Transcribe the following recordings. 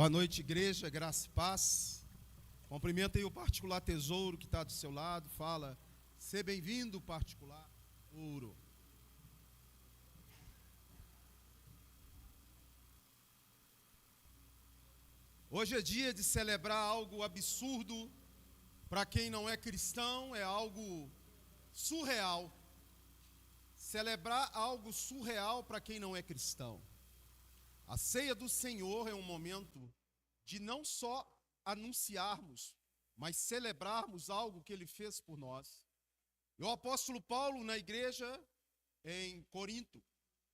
Boa noite, igreja, graça e paz. Cumprimenta aí o particular tesouro que está do seu lado. Fala, seja bem-vindo, particular tesouro. Hoje é dia de celebrar algo absurdo. Para quem não é cristão, é algo surreal. Celebrar algo surreal para quem não é cristão. A ceia do Senhor é um momento de não só anunciarmos, mas celebrarmos algo que Ele fez por nós. E o apóstolo Paulo, na igreja em Corinto,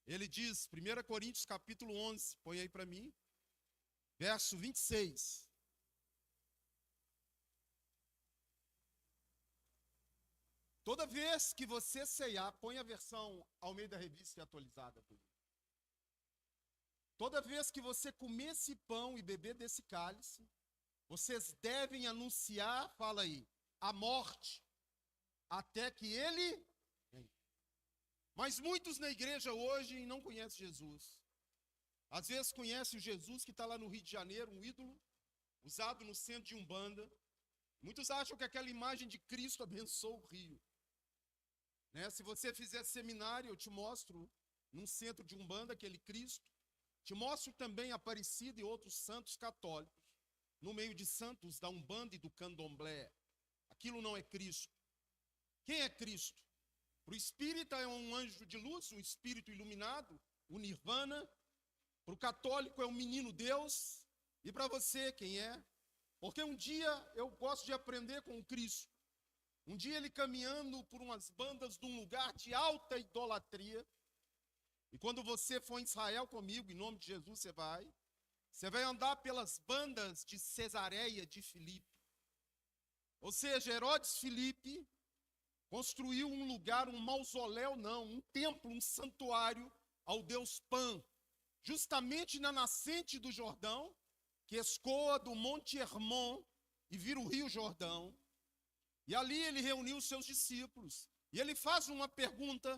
ele diz, 1 Coríntios capítulo 11, põe aí para mim, verso 26. Toda vez que você ceiar, põe a versão Almeida Revista e atualizada. Toda vez que você comer esse pão e beber desse cálice, vocês devem anunciar, fala aí, a morte, até que Ele venha. Mas muitos na igreja hoje não conhecem Jesus. Às vezes conhecem o Jesus que está lá no Rio de Janeiro, um ídolo, usado no centro de Umbanda. Muitos acham que aquela imagem de Cristo abençoou o rio. Né? Se você fizer seminário, eu te mostro num centro de Umbanda aquele Cristo. Te mostro também Aparecida e outros santos católicos, no meio de santos da Umbanda e do Candomblé. Aquilo não é Cristo. Quem é Cristo? Para o espírita é um anjo de luz, um espírito iluminado, o Nirvana. Para o católico é um menino Deus. E para você, quem é? Porque um dia eu gosto de aprender com o Cristo. Um dia ele caminhando por umas bandas de um lugar de alta idolatria. E quando você for em Israel comigo, em nome de Jesus, você vai andar pelas bandas de Cesareia de Filipe. Ou seja, Herodes Filipe construiu um lugar, um mausoléu, não, um templo, um santuário ao deus Pan, justamente na nascente do Jordão, que escoa do Monte Hermon e vira o Rio Jordão. E ali ele reuniu os seus discípulos. E ele faz uma pergunta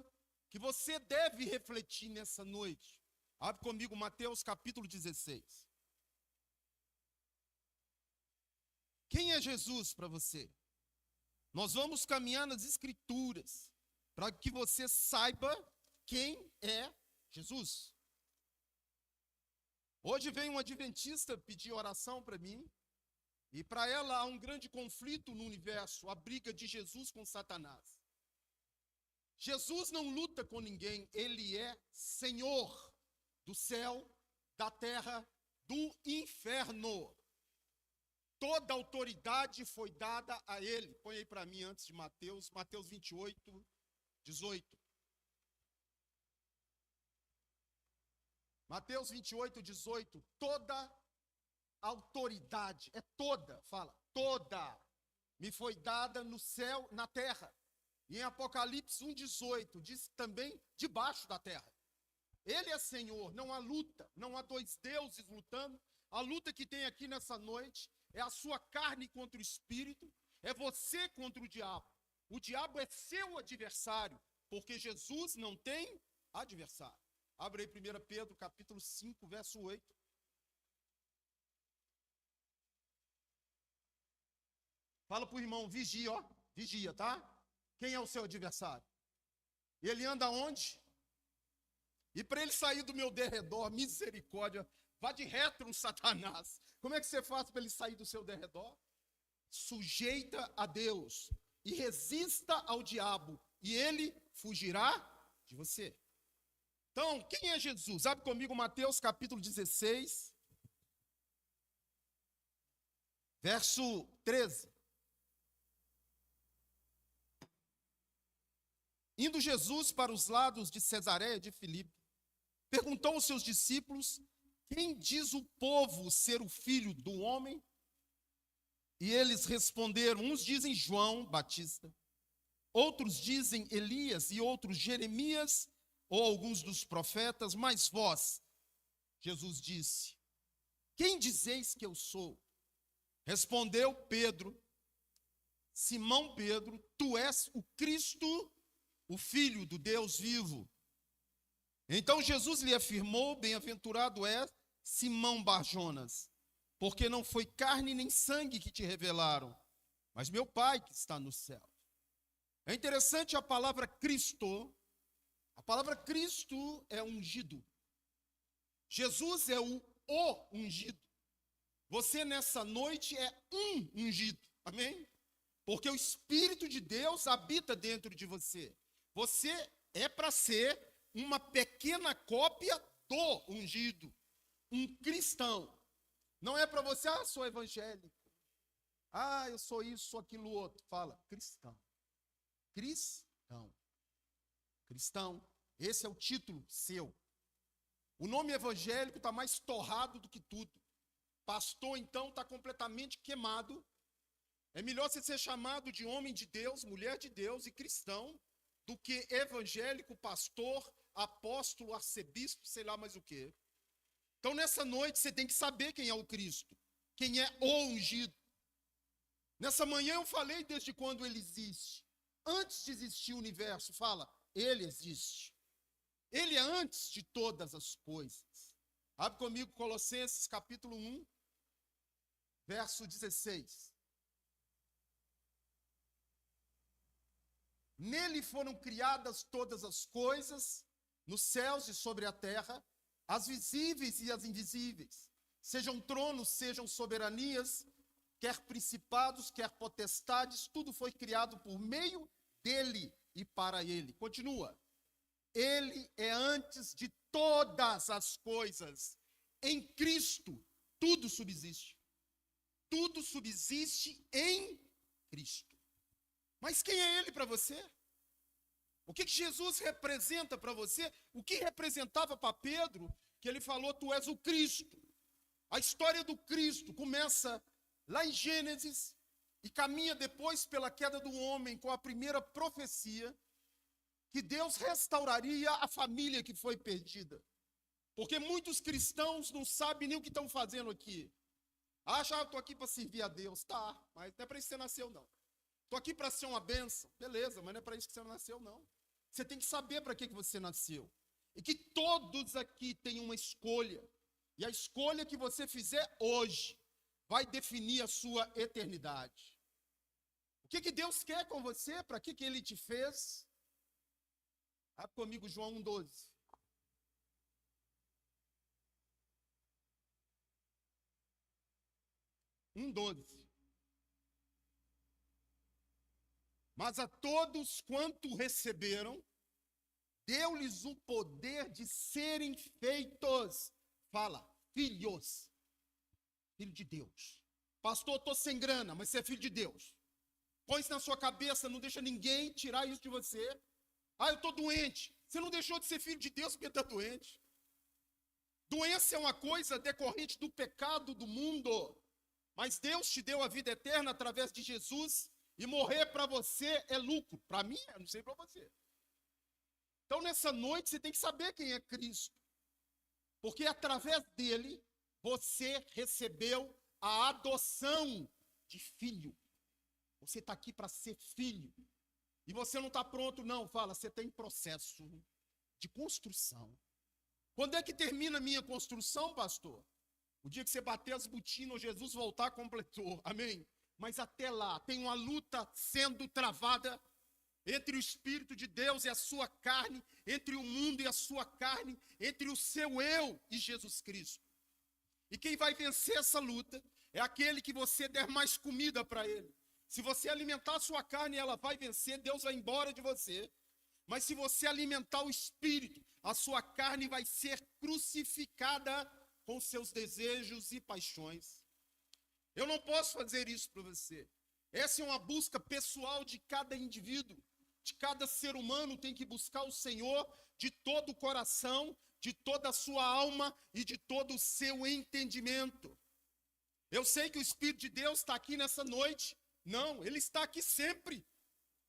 que você deve refletir nessa noite. Abre comigo Mateus capítulo 16. Quem é Jesus para você? Nós vamos caminhar nas Escrituras para que você saiba quem é Jesus. Hoje vem uma adventista pedir oração para mim, e para ela há um grande conflito no universo, a briga de Jesus com Satanás. Jesus não luta com ninguém, ele é Senhor do céu, da terra, do inferno. Toda autoridade foi dada a ele. Põe aí para mim antes de Mateus 28, 18. Mateus 28, 18. Toda autoridade, é toda, fala, toda, me foi dada no céu, na terra. E em Apocalipse 1,18, diz também debaixo da terra. Ele é Senhor, não há luta, não há dois deuses lutando. A luta que tem aqui nessa noite é a sua carne contra o espírito, é você contra o diabo. O diabo é seu adversário, porque Jesus não tem adversário. Abre aí 1 Pedro capítulo 5, verso 8. Fala para o irmão, vigia, ó, vigia, tá? Quem é o seu adversário? Ele anda onde? E para ele sair do meu derredor, misericórdia, vá de reto no Satanás. Como é que você faz para ele sair do seu derredor? Sujeita a Deus e resista ao diabo, e ele fugirá de você. Então, quem é Jesus? Abre comigo Mateus capítulo 16, verso 13. Indo Jesus para os lados de Cesareia de Filipe, perguntou aos seus discípulos: quem diz o povo ser o filho do homem? E eles responderam: uns dizem João Batista, outros dizem Elias e outros Jeremias ou alguns dos profetas, mas vós, Jesus disse, quem dizeis que eu sou? Respondeu Pedro: Simão Pedro, tu és o Cristo, o Filho do Deus vivo. Então Jesus lhe afirmou: bem-aventurado és, Simão Barjonas, porque não foi carne nem sangue que te revelaram, mas meu Pai que está no céu. É interessante a palavra Cristo. A palavra Cristo é ungido. Jesus é o ungido. Você nessa noite é um ungido. Amém? Porque o Espírito de Deus habita dentro de você. Você é para ser uma pequena cópia do ungido. Um cristão. Não é para você, sou evangélico. Eu sou isso, sou aquilo outro. Fala, cristão. Cristão. Cristão. Esse é o título seu. O nome evangélico está mais torrado do que tudo. Pastor, então, está completamente queimado. É melhor você ser chamado de homem de Deus, mulher de Deus e cristão, do que evangélico, pastor, apóstolo, arcebispo, sei lá mais o quê. Então, nessa noite, você tem que saber quem é o Cristo, quem é o ungido. Nessa manhã eu falei desde quando ele existe. Antes de existir o universo, fala, ele existe. Ele é antes de todas as coisas. Abre comigo Colossenses capítulo 1, verso 16. Nele foram criadas todas as coisas, nos céus e sobre a terra, as visíveis e as invisíveis, sejam tronos, sejam soberanias, quer principados, quer potestades, tudo foi criado por meio dele e para ele. Continua. Ele é antes de todas as coisas. Em Cristo, tudo subsiste. Tudo subsiste em Cristo. Mas quem é ele para você? O que Jesus representa para você? O que representava para Pedro, que ele falou, tu és o Cristo. A história do Cristo começa lá em Gênesis e caminha depois pela queda do homem com a primeira profecia que Deus restauraria a família que foi perdida. Porque muitos cristãos não sabem nem o que estão fazendo aqui. Acha, eu estou aqui para servir a Deus. Tá, mas não é para isso que você nasceu, não. Estou aqui para ser uma bênção. Beleza, mas não é para isso que você nasceu, não. Você tem que saber para que você nasceu. E que todos aqui têm uma escolha. E a escolha que você fizer hoje vai definir a sua eternidade. O que Deus quer com você? Para que Ele te fez? Abre comigo João 1,12. Mas a todos quanto receberam, deu-lhes o poder de serem feitos, fala, filhos, filho de Deus. Pastor, estou sem grana, mas você é filho de Deus. Põe isso na sua cabeça, não deixa ninguém tirar isso de você. Ah, eu estou doente. Você não deixou de ser filho de Deus porque está doente. Doença é uma coisa decorrente do pecado do mundo. Mas Deus te deu a vida eterna através de Jesus. E morrer para você é lucro. Para mim, eu não sei para você. Então, nessa noite, você tem que saber quem é Cristo. Porque através dele, você recebeu a adoção de filho. Você está aqui para ser filho. E você não está pronto, não. Fala, você está em processo de construção. Quando é que termina a minha construção, pastor? O dia que você bater as botinas, Jesus voltar, completou. Amém? Mas até lá, tem uma luta sendo travada entre o Espírito de Deus e a sua carne, entre o mundo e a sua carne, entre o seu eu e Jesus Cristo. E quem vai vencer essa luta é aquele que você der mais comida para ele. Se você alimentar a sua carne, ela vai vencer, Deus vai embora de você. Mas se você alimentar o Espírito, a sua carne vai ser crucificada com seus desejos e paixões. Eu não posso fazer isso para você. Essa é uma busca pessoal de cada indivíduo. De cada ser humano tem que buscar o Senhor de todo o coração, de toda a sua alma e de todo o seu entendimento. Eu sei que o Espírito de Deus está aqui nessa noite. Não, Ele está aqui sempre.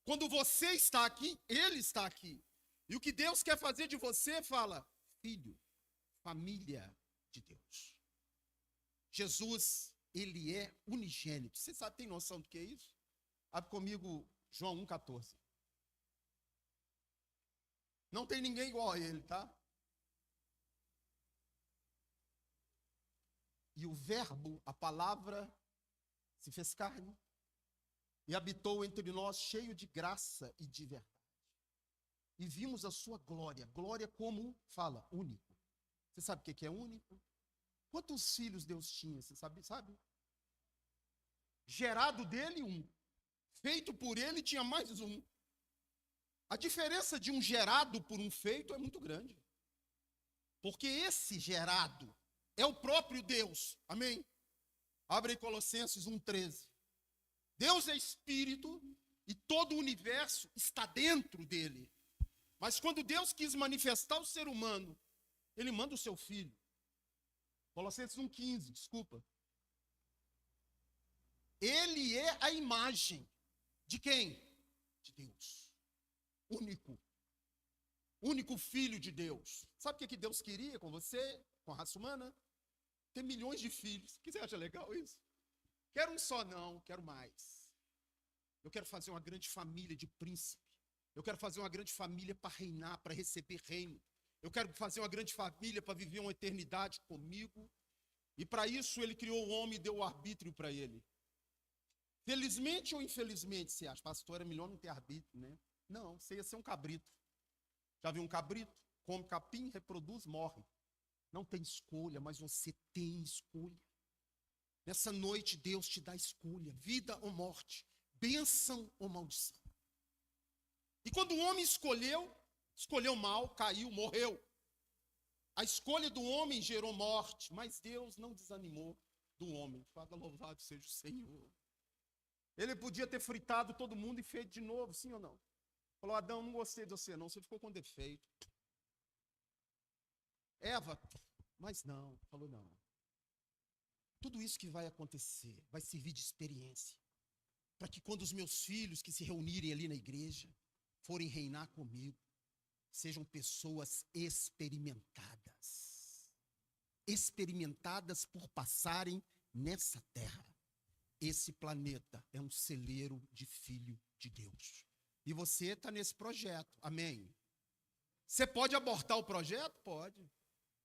Quando você está aqui, Ele está aqui. E o que Deus quer fazer de você, fala, filho, família de Deus. Jesus, Ele é unigênito. Você sabe, tem noção do que é isso? Abre comigo João 1,14. Não tem ninguém igual a Ele, tá? E o verbo, a palavra, se fez carne e habitou entre nós cheio de graça e de verdade. E vimos a sua glória. Glória como, fala, único. Você sabe o que é único? Quantos filhos Deus tinha, você sabe? Gerado dele, um. Feito por ele, tinha mais um. A diferença de um gerado por um feito é muito grande. Porque esse gerado é o próprio Deus. Amém? Abre aí Colossenses 1,13. Deus é espírito e todo o universo está dentro dele. Mas quando Deus quis manifestar o ser humano, Ele manda o seu filho. Colossenses 1,15, desculpa. Ele é a imagem de quem? De Deus. Único. Único filho de Deus. Sabe o que Deus queria com você, com a raça humana? Ter milhões de filhos. Você acha legal isso? Quero um só não, quero mais. Eu quero fazer uma grande família de príncipe. Eu quero fazer uma grande família para reinar, para receber reino. Eu quero fazer uma grande família para viver uma eternidade comigo. E para isso ele criou o homem e deu o arbítrio para ele. Felizmente ou infelizmente, você acha? Pastor, é melhor não ter arbítrio, né? Não, você ia ser um cabrito. Já viu um cabrito? Come capim, reproduz, morre. Não tem escolha, mas você tem escolha. Nessa noite Deus te dá escolha, vida ou morte, bênção ou maldição. E quando o homem escolheu mal, caiu, morreu. A escolha do homem gerou morte, mas Deus não desanimou do homem. Fala, louvado seja o Senhor. Ele podia ter fritado todo mundo e feito de novo, sim ou não? Falou, Adão, não gostei de você não, você ficou com defeito. Eva, mas não, falou não. Tudo isso que vai acontecer vai servir de experiência. Para que quando os meus filhos que se reunirem ali na igreja, forem reinar comigo, sejam pessoas experimentadas. Experimentadas por passarem nessa terra. Esse planeta é um celeiro de filho de Deus. E você está nesse projeto, amém? Você pode abortar o projeto? Pode.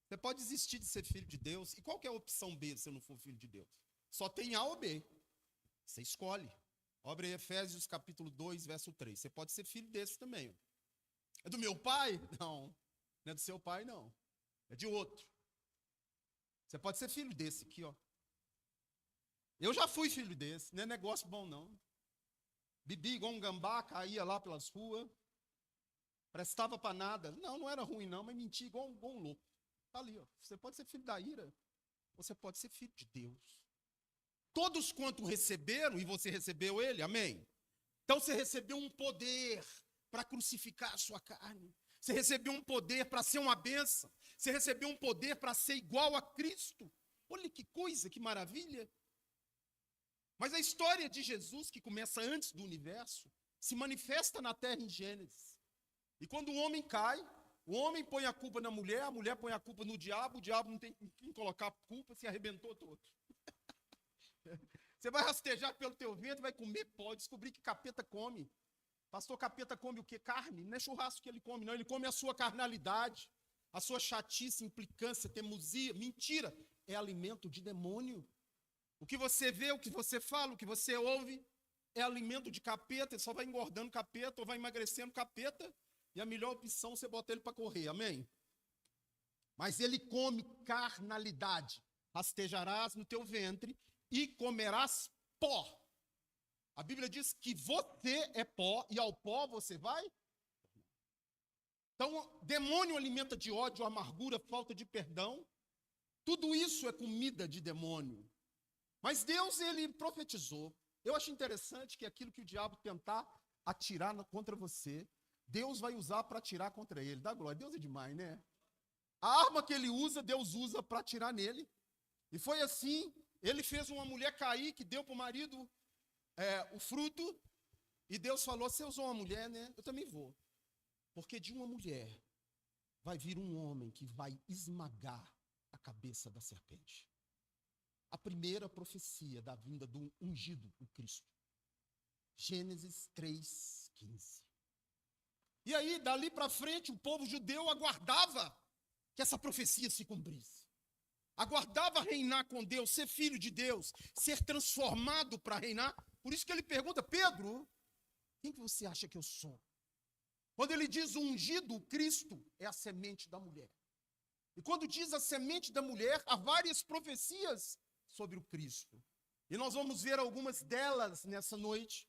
Você pode desistir de ser filho de Deus. E qual que é a opção B se eu não for filho de Deus? Só tem A ou B. Você escolhe. Abre aí Efésios capítulo 2, verso 3. Você pode ser filho desse também. Ó. É do meu pai? Não. Não é do seu pai, não. É de outro. Você pode ser filho desse aqui, ó. Eu já fui filho desse. Não é negócio bom, não. Bebi igual um gambá, caía lá pelas ruas. Prestava para nada. Não, não era ruim, não, mas mentia igual um louco. Está ali, ó. Você pode ser filho da ira, você pode ser filho de Deus. Todos quanto receberam, e você recebeu ele, amém? Então você recebeu um poder para crucificar a sua carne. Você recebeu um poder para ser uma bênção. Você recebeu um poder para ser igual a Cristo. Olha que coisa, que maravilha. Mas a história de Jesus, que começa antes do universo, se manifesta na terra em Gênesis. E quando o homem cai, o homem põe a culpa na mulher, a mulher põe a culpa no diabo, o diabo não tem quem colocar a culpa, se arrebentou todo. Você vai rastejar pelo teu ventre, vai comer pó, descobrir que capeta come. Pastor, capeta come o quê? Carne. Não é churrasco que ele come, não. Ele come a sua carnalidade, a sua chatice, implicância, teimosia. Mentira. É alimento de demônio. O que você vê, o que você fala, o que você ouve, é alimento de capeta. Ele só vai engordando capeta ou vai emagrecendo capeta. E a melhor opção é você botar ele para correr, amém? Mas ele come carnalidade. Rastejarás no teu ventre e comerás pó. A Bíblia diz que você é pó e ao pó você vai. Então, demônio alimenta de ódio, amargura, falta de perdão. Tudo isso é comida de demônio. Mas Deus, ele profetizou. Eu acho interessante que aquilo que o diabo tentar atirar contra você, Deus vai usar para atirar contra ele. Dá glória. Deus é demais, né? A arma que ele usa, Deus usa para atirar nele. E foi assim, ele fez uma mulher cair, que deu para o marido o fruto. E Deus falou, você usou uma mulher, né? Eu também vou. Porque de uma mulher vai vir um homem que vai esmagar a cabeça da serpente. A primeira profecia da vinda do ungido, o Cristo. Gênesis 3:15. E aí, dali para frente, o povo judeu aguardava que essa profecia se cumprisse. Aguardava reinar com Deus, ser filho de Deus, ser transformado para reinar. Por isso que ele pergunta, Pedro, quem que você acha que eu sou? Quando ele diz o ungido, o Cristo é a semente da mulher. E quando diz a semente da mulher, há várias profecias sobre o Cristo. E nós vamos ver algumas delas nessa noite.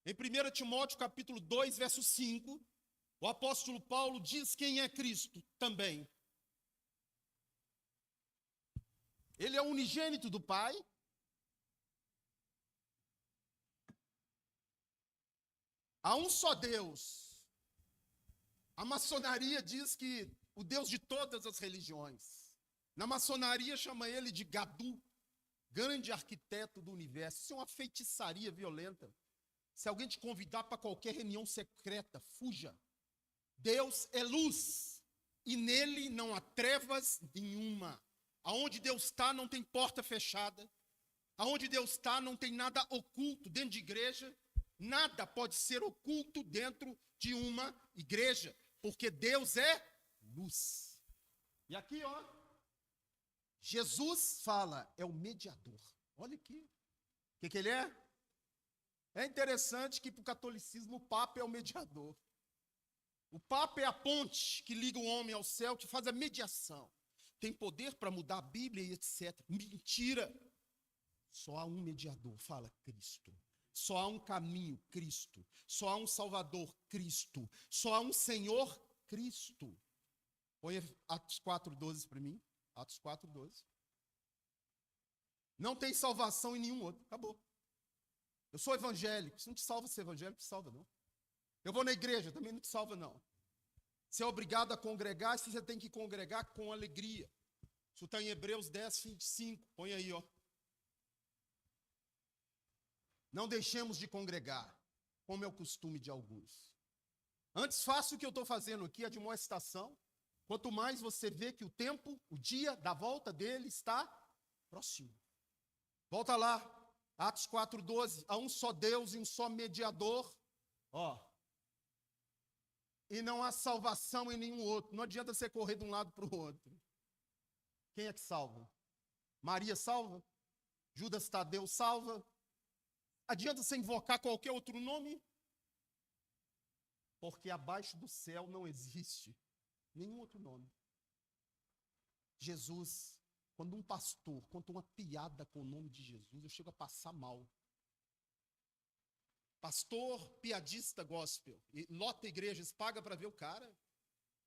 Em 1 Timóteo capítulo 2, verso 5, o apóstolo Paulo diz quem é Cristo também. Ele é o unigênito do Pai. Há um só Deus. A maçonaria diz que o Deus de todas as religiões. Na maçonaria chama ele de Gadu, grande arquiteto do universo. Isso é uma feitiçaria violenta. Se alguém te convidar para qualquer reunião secreta, fuja. Deus é luz e nele não há trevas nenhuma. Aonde Deus está não tem porta fechada. Aonde Deus está não tem nada oculto. Dentro de igreja, nada pode ser oculto dentro de uma igreja. Porque Deus é luz. E aqui, ó, Jesus fala, é o mediador. Olha aqui. O que ele é? É interessante que para o catolicismo o Papa é o mediador. O Papa é a ponte que liga o homem ao céu, que faz a mediação. Tem poder para mudar a Bíblia e etc. Mentira! Só há um mediador, fala Cristo. Só há um caminho, Cristo. Só há um Salvador, Cristo. Só há um Senhor, Cristo. Põe Atos 4,12 para mim. Atos 4,12. Não tem salvação em nenhum outro. Acabou. Eu sou evangélico. Isso não te salva ser evangélico, não te salva, não. Eu vou na igreja, também não te salva, não. Você é obrigado a congregar, você tem que congregar com alegria. Isso está em Hebreus 10, 25. Põe aí, ó. Não deixemos de congregar, como é o costume de alguns. Antes, faça o que eu estou fazendo aqui, a admoestação. Quanto mais você vê que o tempo, o dia da volta dele está próximo. Volta lá, Atos 4,12. Há um só Deus e um só mediador. Ó. E não há salvação em nenhum outro. Não adianta você correr de um lado para o outro. Quem é que salva? Maria salva? Judas Tadeu salva? Adianta você invocar qualquer outro nome? Porque abaixo do céu não existe nenhum outro nome. Jesus, quando um pastor conta uma piada com o nome de Jesus, eu chego a passar mal. Pastor, piadista gospel, e lota igrejas, paga para ver o cara.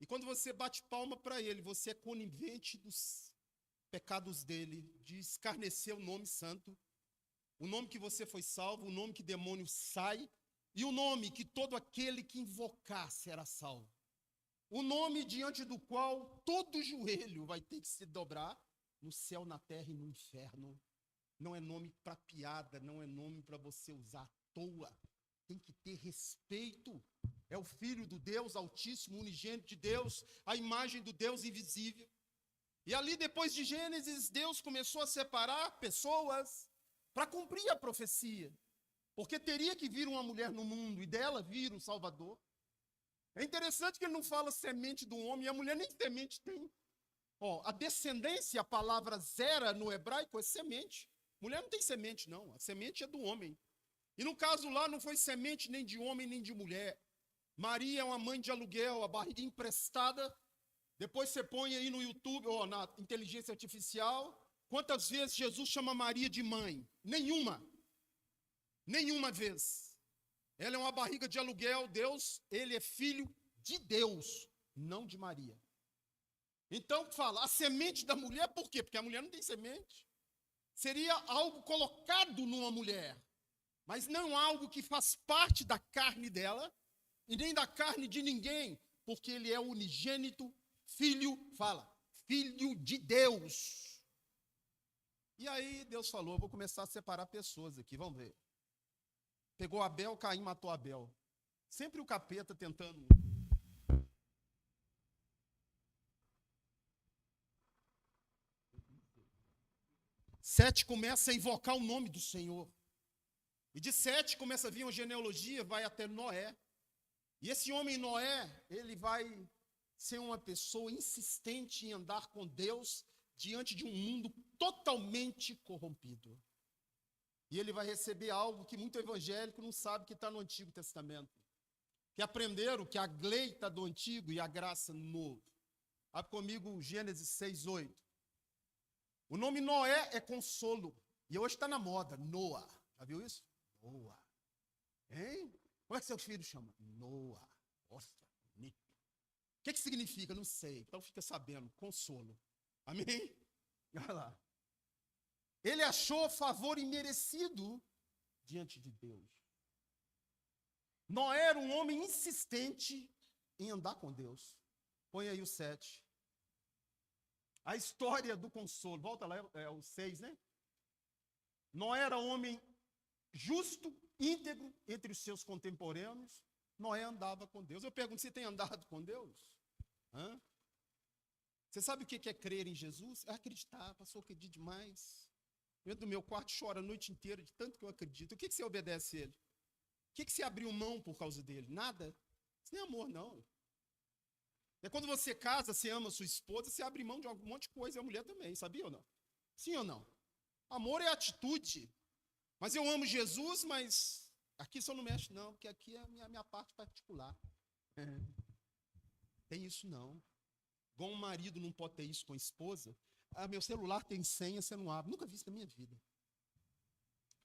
E quando você bate palma para ele, você é conivente dos pecados dele, de escarnecer o nome santo, o nome que você foi salvo, o nome que demônio sai, e o nome que todo aquele que invocar será salvo. O nome diante do qual todo joelho vai ter que se dobrar, no céu, na terra e no inferno. Não é nome para piada, não é nome para você usar à toa. Tem que ter respeito. É o Filho do Deus Altíssimo, unigênito de Deus, a imagem do Deus invisível. E ali, depois de Gênesis, Deus começou a separar pessoas para cumprir a profecia. Porque teria que vir uma mulher no mundo e dela vir um Salvador. É interessante que ele não fala semente do homem, e a mulher nem semente tem. Ó, a descendência, a palavra zera no hebraico é semente. Mulher não tem semente, não. A semente é do homem. E no caso lá não foi semente nem de homem nem de mulher. Maria é uma mãe de aluguel, a barriga emprestada. Depois você põe aí no YouTube, ou na inteligência artificial, quantas vezes Jesus chama Maria de mãe? Nenhuma. Nenhuma vez. Ela é uma barriga de aluguel, Deus, ele é filho de Deus, não de Maria. Então fala, a semente da mulher, por quê? Porque a mulher não tem semente. Seria algo colocado numa mulher, mas não algo que faz parte da carne dela, e nem da carne de ninguém, porque ele é o unigênito, filho, fala, filho de Deus. E aí Deus falou, vou começar a separar pessoas aqui, vamos ver. Pegou Abel, Caim matou Abel. Sempre o capeta tentando. Sete começa a invocar o nome do Senhor. E de Sete começa a vir uma genealogia, vai até Noé. E esse homem Noé, ele vai ser uma pessoa insistente em andar com Deus diante de um mundo totalmente corrompido. E ele vai receber algo que muito evangélico não sabe que está no Antigo Testamento. Que aprenderam que a lei está do Antigo e a graça no Novo. Abre comigo Gênesis 6:8. O nome Noé é consolo. E hoje está na moda, Noah. Já viu isso? Noah. Hein? Como é que seu filho chama? Noah. Nossa, bonito. O que significa? Não sei. Então fica sabendo. Consolo. Amém? Olha lá. Ele achou favor imerecido diante de Deus. Noé era um homem insistente em andar com Deus. Põe aí o 7. A história do consolo. Volta lá, é o 6, né? Noé era homem justo, íntegro entre os seus contemporâneos. Noé andava com Deus. Eu pergunto, você tem andado com Deus? Hã? Você sabe o que é crer em Jesus? É acreditar. Pastor, eu acredito demais. Dentro do meu quarto chora a noite inteira de tanto que eu acredito. O que você obedece a ele? O que você abriu mão por causa dele? Nada. Isso não é amor, não. É quando você casa, você ama a sua esposa, você abre mão de um monte de coisa, e a mulher também, sabia ou não? Sim ou não? Amor é atitude. Mas eu amo Jesus, mas Aqui só não mexe não, porque aqui é a minha parte particular. Tem isso não. Igual um marido não pode ter isso com a esposa. Ah, meu celular tem senha, você não abre. Nunca vi isso na minha vida.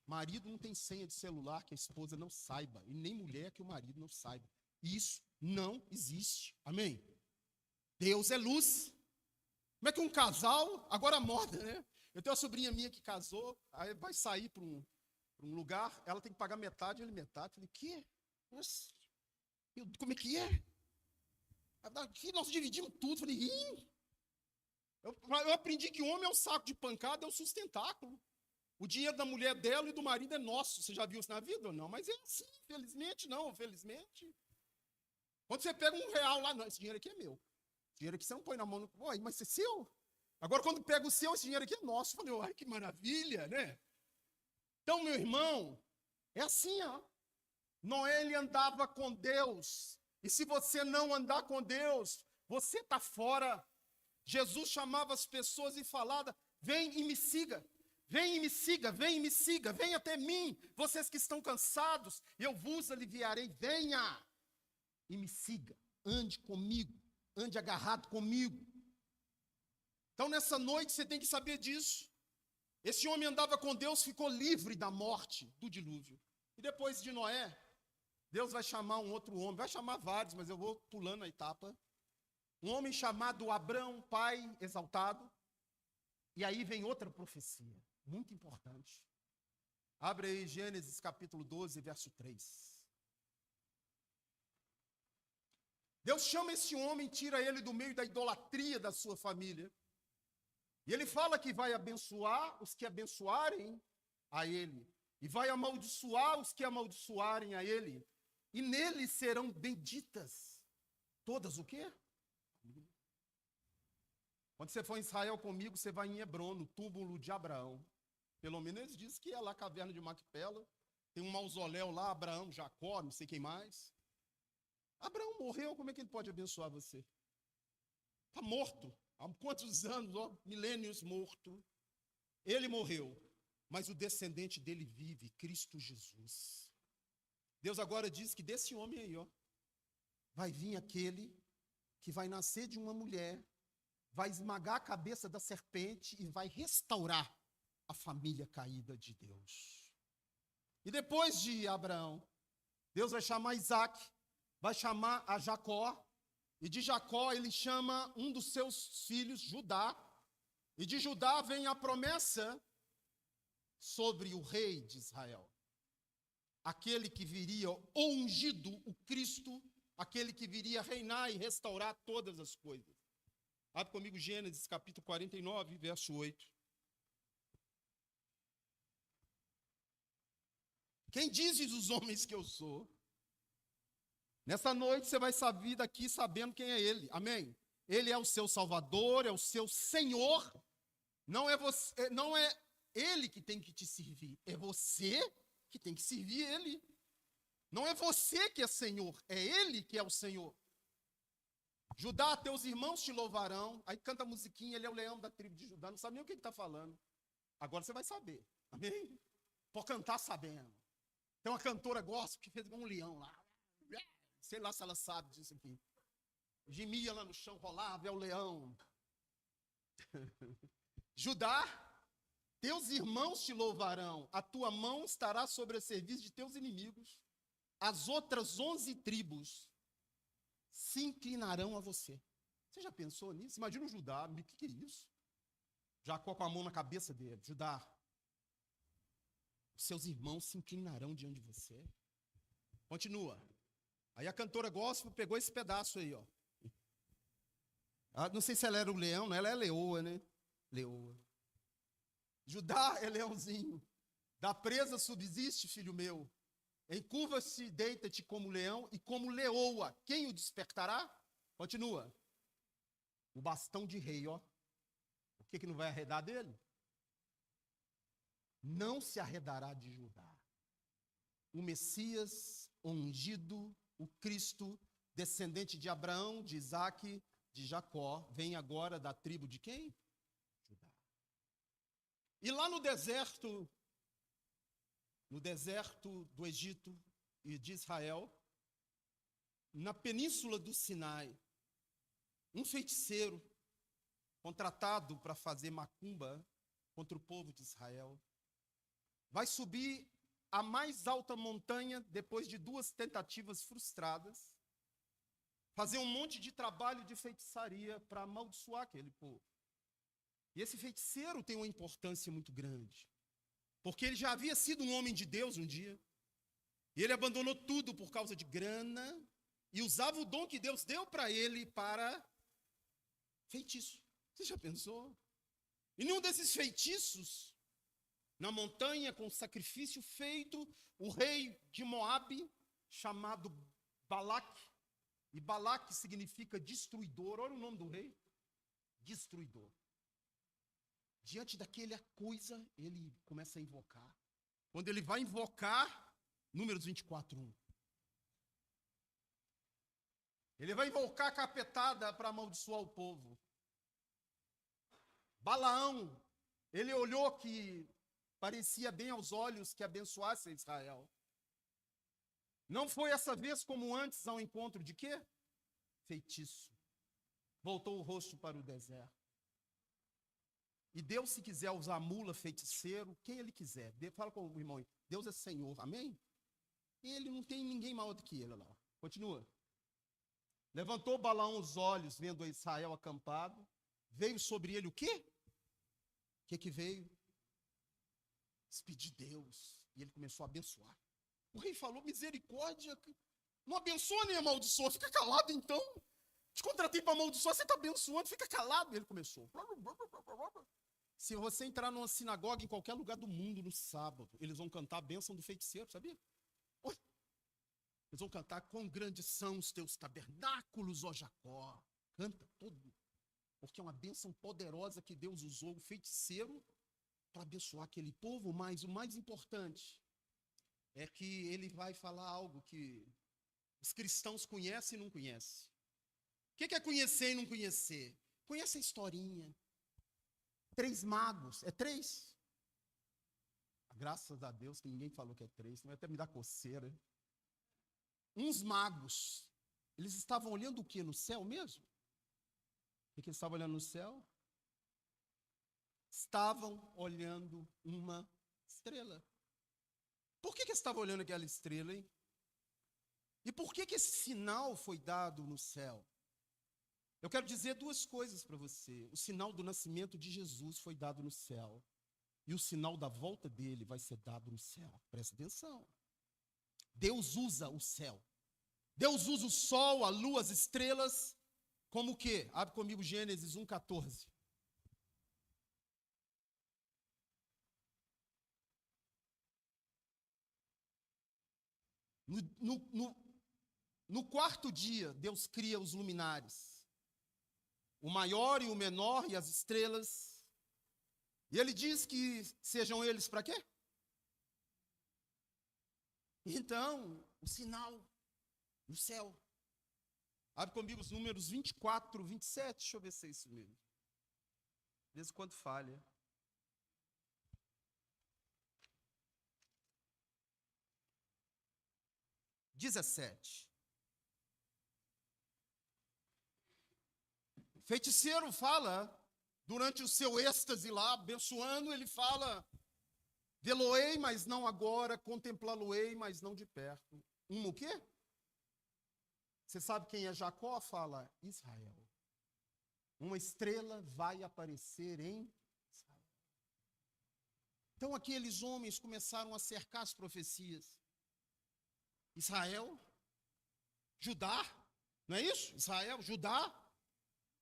Marido não tem senha de celular que a esposa não saiba. E nem mulher que o marido não saiba. Isso não existe. Amém? Deus é luz. Como é que um casal, agora moda, né? Eu tenho uma sobrinha minha que casou, aí vai sair para um lugar, ela tem que pagar metade, ele metade. Eu falei, quê? Nossa, como é que é? Aqui nós dividimos tudo. Eu falei, eu aprendi que o homem é um saco de pancada, é um sustentáculo. O dinheiro da mulher dela e do marido é nosso. Você já viu isso na vida ou não? Mas é assim, felizmente não, felizmente. Quando você pega R$1 lá, não, esse dinheiro aqui é meu. Esse dinheiro aqui você não põe na mão. Oi, mas esse é seu? Agora, quando pega o seu, esse dinheiro aqui é nosso. Eu falei, ai, que maravilha, né? Então, meu irmão, é assim, ó. Noé, ele andava com Deus. E se você não andar com Deus, você está fora. Jesus chamava as pessoas e falava, vem e me siga. Vem e me siga, vem e me siga, vem até mim, vocês que estão cansados, eu vos aliviarei, venha e me siga, ande comigo, ande agarrado comigo. Então nessa noite você tem que saber disso. Esse homem andava com Deus, ficou livre da morte, do dilúvio. E depois de Noé, Deus vai chamar um outro homem, vai chamar vários, mas eu vou pulando a etapa. Um homem chamado Abrão, pai exaltado. E aí vem outra profecia, muito importante. Abre aí Gênesis capítulo 12, verso 3. Deus chama esse homem, tira ele do meio da idolatria da sua família. E ele fala que vai abençoar os que abençoarem a ele. E vai amaldiçoar os que amaldiçoarem a ele. E nele serão benditas todas o quê? Quando você for em Israel comigo, você vai em Hebron, no túmulo de Abraão. Pelo menos eles dizem que é lá a caverna de Macpela. Tem um mausoléu lá, Abraão, Jacó, não sei quem mais. Abraão morreu, como é que ele pode abençoar você? Está morto. Há quantos anos, ó, milênios morto. Ele morreu, mas o descendente dele vive, Cristo Jesus. Deus agora diz que desse homem aí, ó, vai vir aquele que vai nascer de uma mulher, vai esmagar a cabeça da serpente e vai restaurar a família caída de Deus. E depois de Abraão, Deus vai chamar Isaac, vai chamar a Jacó, e de Jacó ele chama um dos seus filhos, Judá, e de Judá vem a promessa sobre o rei de Israel. Aquele que viria ungido, o Cristo, aquele que viria reinar e restaurar todas as coisas. Abre comigo Gênesis capítulo 49, verso 8. Quem dizes os homens que eu sou? Nessa noite você vai sair daqui sabendo quem é ele. Amém? Ele é o seu Salvador, é o seu Senhor. Não é você, não é ele que tem que te servir, é você que tem que servir ele. Não é você que é Senhor, é ele que é o Senhor. Judá, teus irmãos te louvarão. Aí canta a musiquinha, ele é o leão da tribo de Judá. Não sabe nem o que ele está falando. Agora você vai saber. Amém? Por cantar sabendo. Tem uma cantora gospel que fez um leão lá. Sei lá se ela sabe disso aqui. Gemia lá no chão, rolava, é o leão. Judá, teus irmãos te louvarão. A tua mão estará sobre o serviço de teus inimigos. As outras 11 tribos se inclinarão a você. Você já pensou nisso? Imagina o Judá, o que é isso? Jacó com a mão na cabeça dele. Judá, os seus irmãos se inclinarão diante de você. Continua. Aí a cantora gospel pegou esse pedaço aí, ó. Não sei se ela era o leão, não, ela é leoa, né? Leoa. Judá é leãozinho. Da presa subsiste, filho meu. Encurva-se, deita-te como leão e como leoa. Quem o despertará? Continua. O bastão de rei, ó. O que não vai arredar dele? Não se arredará de Judá. O Messias ungido, o Cristo, descendente de Abraão, de Isaac, de Jacó, vem agora da tribo de quem? Judá. E lá no deserto, no deserto do Egito e de Israel, na península do Sinai, um feiticeiro contratado para fazer macumba contra o povo de Israel vai subir a mais alta montanha depois de 2 tentativas frustradas, fazer um monte de trabalho de feitiçaria para amaldiçoar aquele povo. E esse feiticeiro tem uma importância muito grande, porque ele já havia sido um homem de Deus um dia, e ele abandonou tudo por causa de grana, e usava o dom que Deus deu para ele para feitiço. Você já pensou? E nenhum desses feitiços, na montanha, com sacrifício feito, o rei de Moabe, chamado Balaque, e Balaque significa destruidor, olha o nome do rei, destruidor. Diante daquela coisa, ele começa a invocar. Quando ele vai invocar, Números 24:1. Ele vai invocar a capetada para amaldiçoar o povo. Balaão, ele olhou que parecia bem aos olhos que abençoasse Israel. Não foi essa vez como antes ao encontro de quê? Feitiço. Voltou o rosto para o deserto. E Deus, se quiser usar mula, feiticeiro, quem ele quiser. Fala com o irmão, Deus é Senhor, amém? Ele não tem ninguém maior do que ele lá. Continua. Levantou Balaão os olhos, vendo Israel acampado. Veio sobre ele o quê? O que veio? Despedir Deus. E ele começou a abençoar. O rei falou, misericórdia. Não abençoa nem amaldiçoa. Fica calado então. Te contratei para amaldiçoar, você está abençoando. Fica calado. E ele começou. Se você entrar numa sinagoga em qualquer lugar do mundo no sábado, eles vão cantar a bênção do feiticeiro, sabia? Oi. Eles vão cantar, quão grandes são os teus tabernáculos, ó Jacó. Canta todo. Porque é uma bênção poderosa que Deus usou, o feiticeiro, para abençoar aquele povo. Mas o mais importante é que ele vai falar algo que os cristãos conhecem e não conhecem. O que é conhecer e não conhecer? Conhece a historinha. 3 magos. É 3? Graças a Deus que ninguém falou que é 3, não vai até me dar coceira. Uns magos, eles estavam olhando o quê? No céu mesmo? O que eles estavam olhando no céu? Estavam olhando uma estrela. Por que eles estavam olhando aquela estrela, hein? E por que esse sinal foi dado no céu? Eu quero dizer 2 coisas para você. O sinal do nascimento de Jesus foi dado no céu. E o sinal da volta dele vai ser dado no céu. Presta atenção. Deus usa o céu. Deus usa o sol, a lua, as estrelas, como o quê? Abre comigo Gênesis 1:14. No 4º dia, Deus cria os luminares. O maior e o menor e as estrelas. E ele diz que sejam eles para quê? Então, o sinal no céu. Abre comigo os números 24, 27. Deixa eu ver se é isso mesmo. De vez em quando falha. (17) O feiticeiro fala, durante o seu êxtase lá, abençoando, ele fala, vê-lo-ei, mas não agora, contemplá-lo-ei, mas não de perto. O quê? Você sabe quem é Jacó? Fala, Israel. Uma estrela vai aparecer em Israel. Então aqueles homens começaram a cercar as profecias. Israel, Judá, não é isso? Israel, Judá.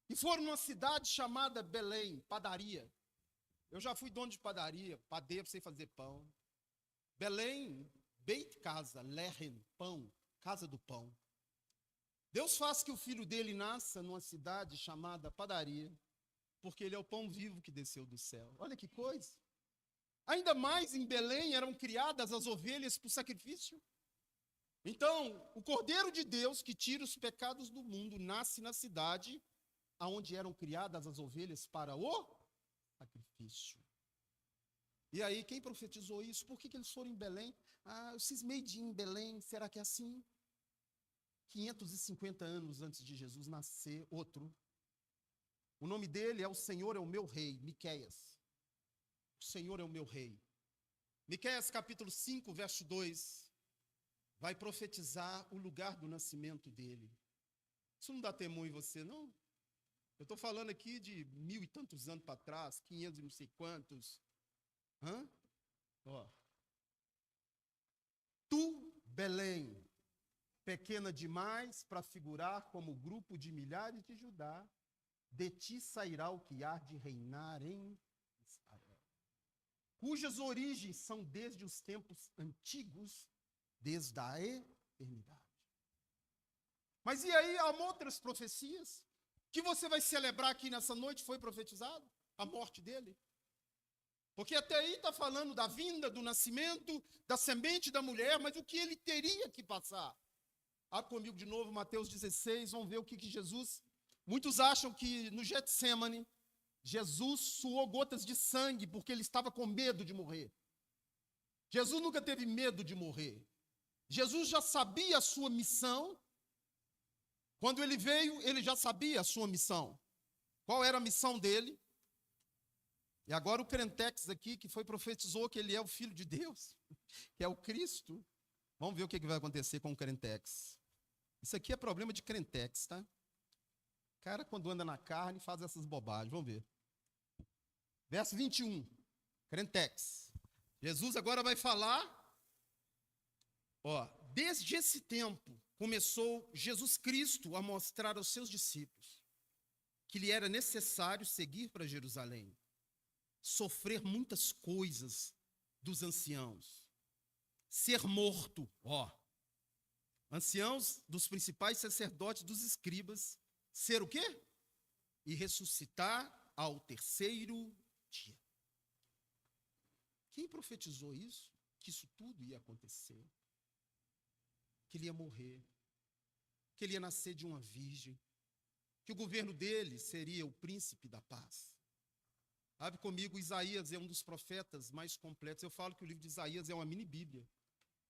E foram numa cidade chamada Belém, padaria. Eu já fui dono de padaria, padeiro, sei fazer pão. Belém, Beit casa, Lehem, pão, casa do pão. Deus faz que o filho dele nasça numa cidade chamada padaria, porque ele é o pão vivo que desceu do céu. Olha que coisa. Ainda mais em Belém eram criadas as ovelhas para o sacrifício. Então, o Cordeiro de Deus que tira os pecados do mundo nasce na cidade onde eram criadas as ovelhas para o sacrifício. E aí, quem profetizou isso? Por que eles foram em Belém? Eu cismei de ir em Belém, será que é assim? 550 anos antes de Jesus nascer, outro. O nome dele é O Senhor é o Meu Rei, Miqueias. O Senhor é o meu rei. Miqueias capítulo 5, verso 2, vai profetizar o lugar do nascimento dele. Isso não dá temor em você, não? Eu estou falando aqui de 1000 e tantos anos para trás, 500 e não sei quantos. Ó. Tu, Belém, pequena demais para figurar como grupo de milhares de Judá, de ti sairá o que há de reinar em Israel, cujas origens são desde os tempos antigos, desde a eternidade. Mas e aí, há outras profecias que você vai celebrar aqui nessa noite, foi profetizado? A morte dele. Porque até aí está falando da vinda, do nascimento, da semente da mulher, mas o que ele teria que passar? Abre comigo de novo, Mateus 16, vamos ver o que Jesus... Muitos acham que no Getsemane, Jesus suou gotas de sangue porque ele estava com medo de morrer. Jesus nunca teve medo de morrer. Jesus já sabia a sua missão. Quando ele veio, ele já sabia a sua missão. Qual era a missão dele? E agora o Crentex aqui, que profetizou que ele é o Filho de Deus, que é o Cristo. Vamos ver o que vai acontecer com o Crentex. Isso aqui é problema de Crentex, tá? O cara, quando anda na carne, faz essas bobagens. Vamos ver. Verso 21. Crentex. Jesus agora vai falar. Desde esse tempo, começou Jesus Cristo a mostrar aos seus discípulos que lhe era necessário seguir para Jerusalém, sofrer muitas coisas dos anciãos, ser morto, anciãos dos principais sacerdotes, dos escribas, ser o quê? E ressuscitar ao terceiro dia. Quem profetizou isso? Que isso tudo ia acontecer. Que ele ia morrer. Que ele ia nascer de uma virgem. Que o governo dele seria o príncipe da paz. Abre comigo, Isaías é um dos profetas mais completos. Eu falo que o livro de Isaías é uma mini-bíblia.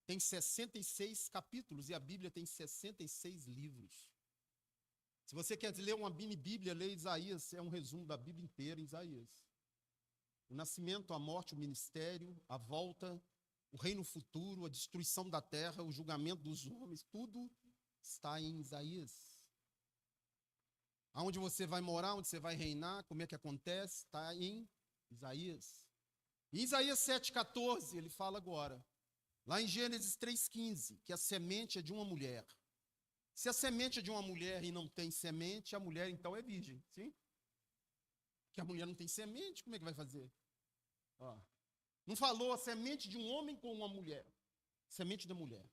Tem 66 capítulos e a Bíblia tem 66 livros. Se você quer ler uma mini-bíblia, lê Isaías, é um resumo da Bíblia inteira em Isaías. O nascimento, a morte, o ministério, a volta, o reino futuro, a destruição da terra, o julgamento dos homens, tudo está em Isaías. Aonde você vai morar, onde você vai reinar, como é que acontece, está em Isaías. Em Isaías 7,14, ele fala agora, lá em Gênesis 3,15, que a semente é de uma mulher. Se a semente é de uma mulher e não tem semente, a mulher então é virgem, sim? Que a mulher não tem semente, como é que vai fazer? Não falou a semente de um homem com uma mulher. Semente da mulher.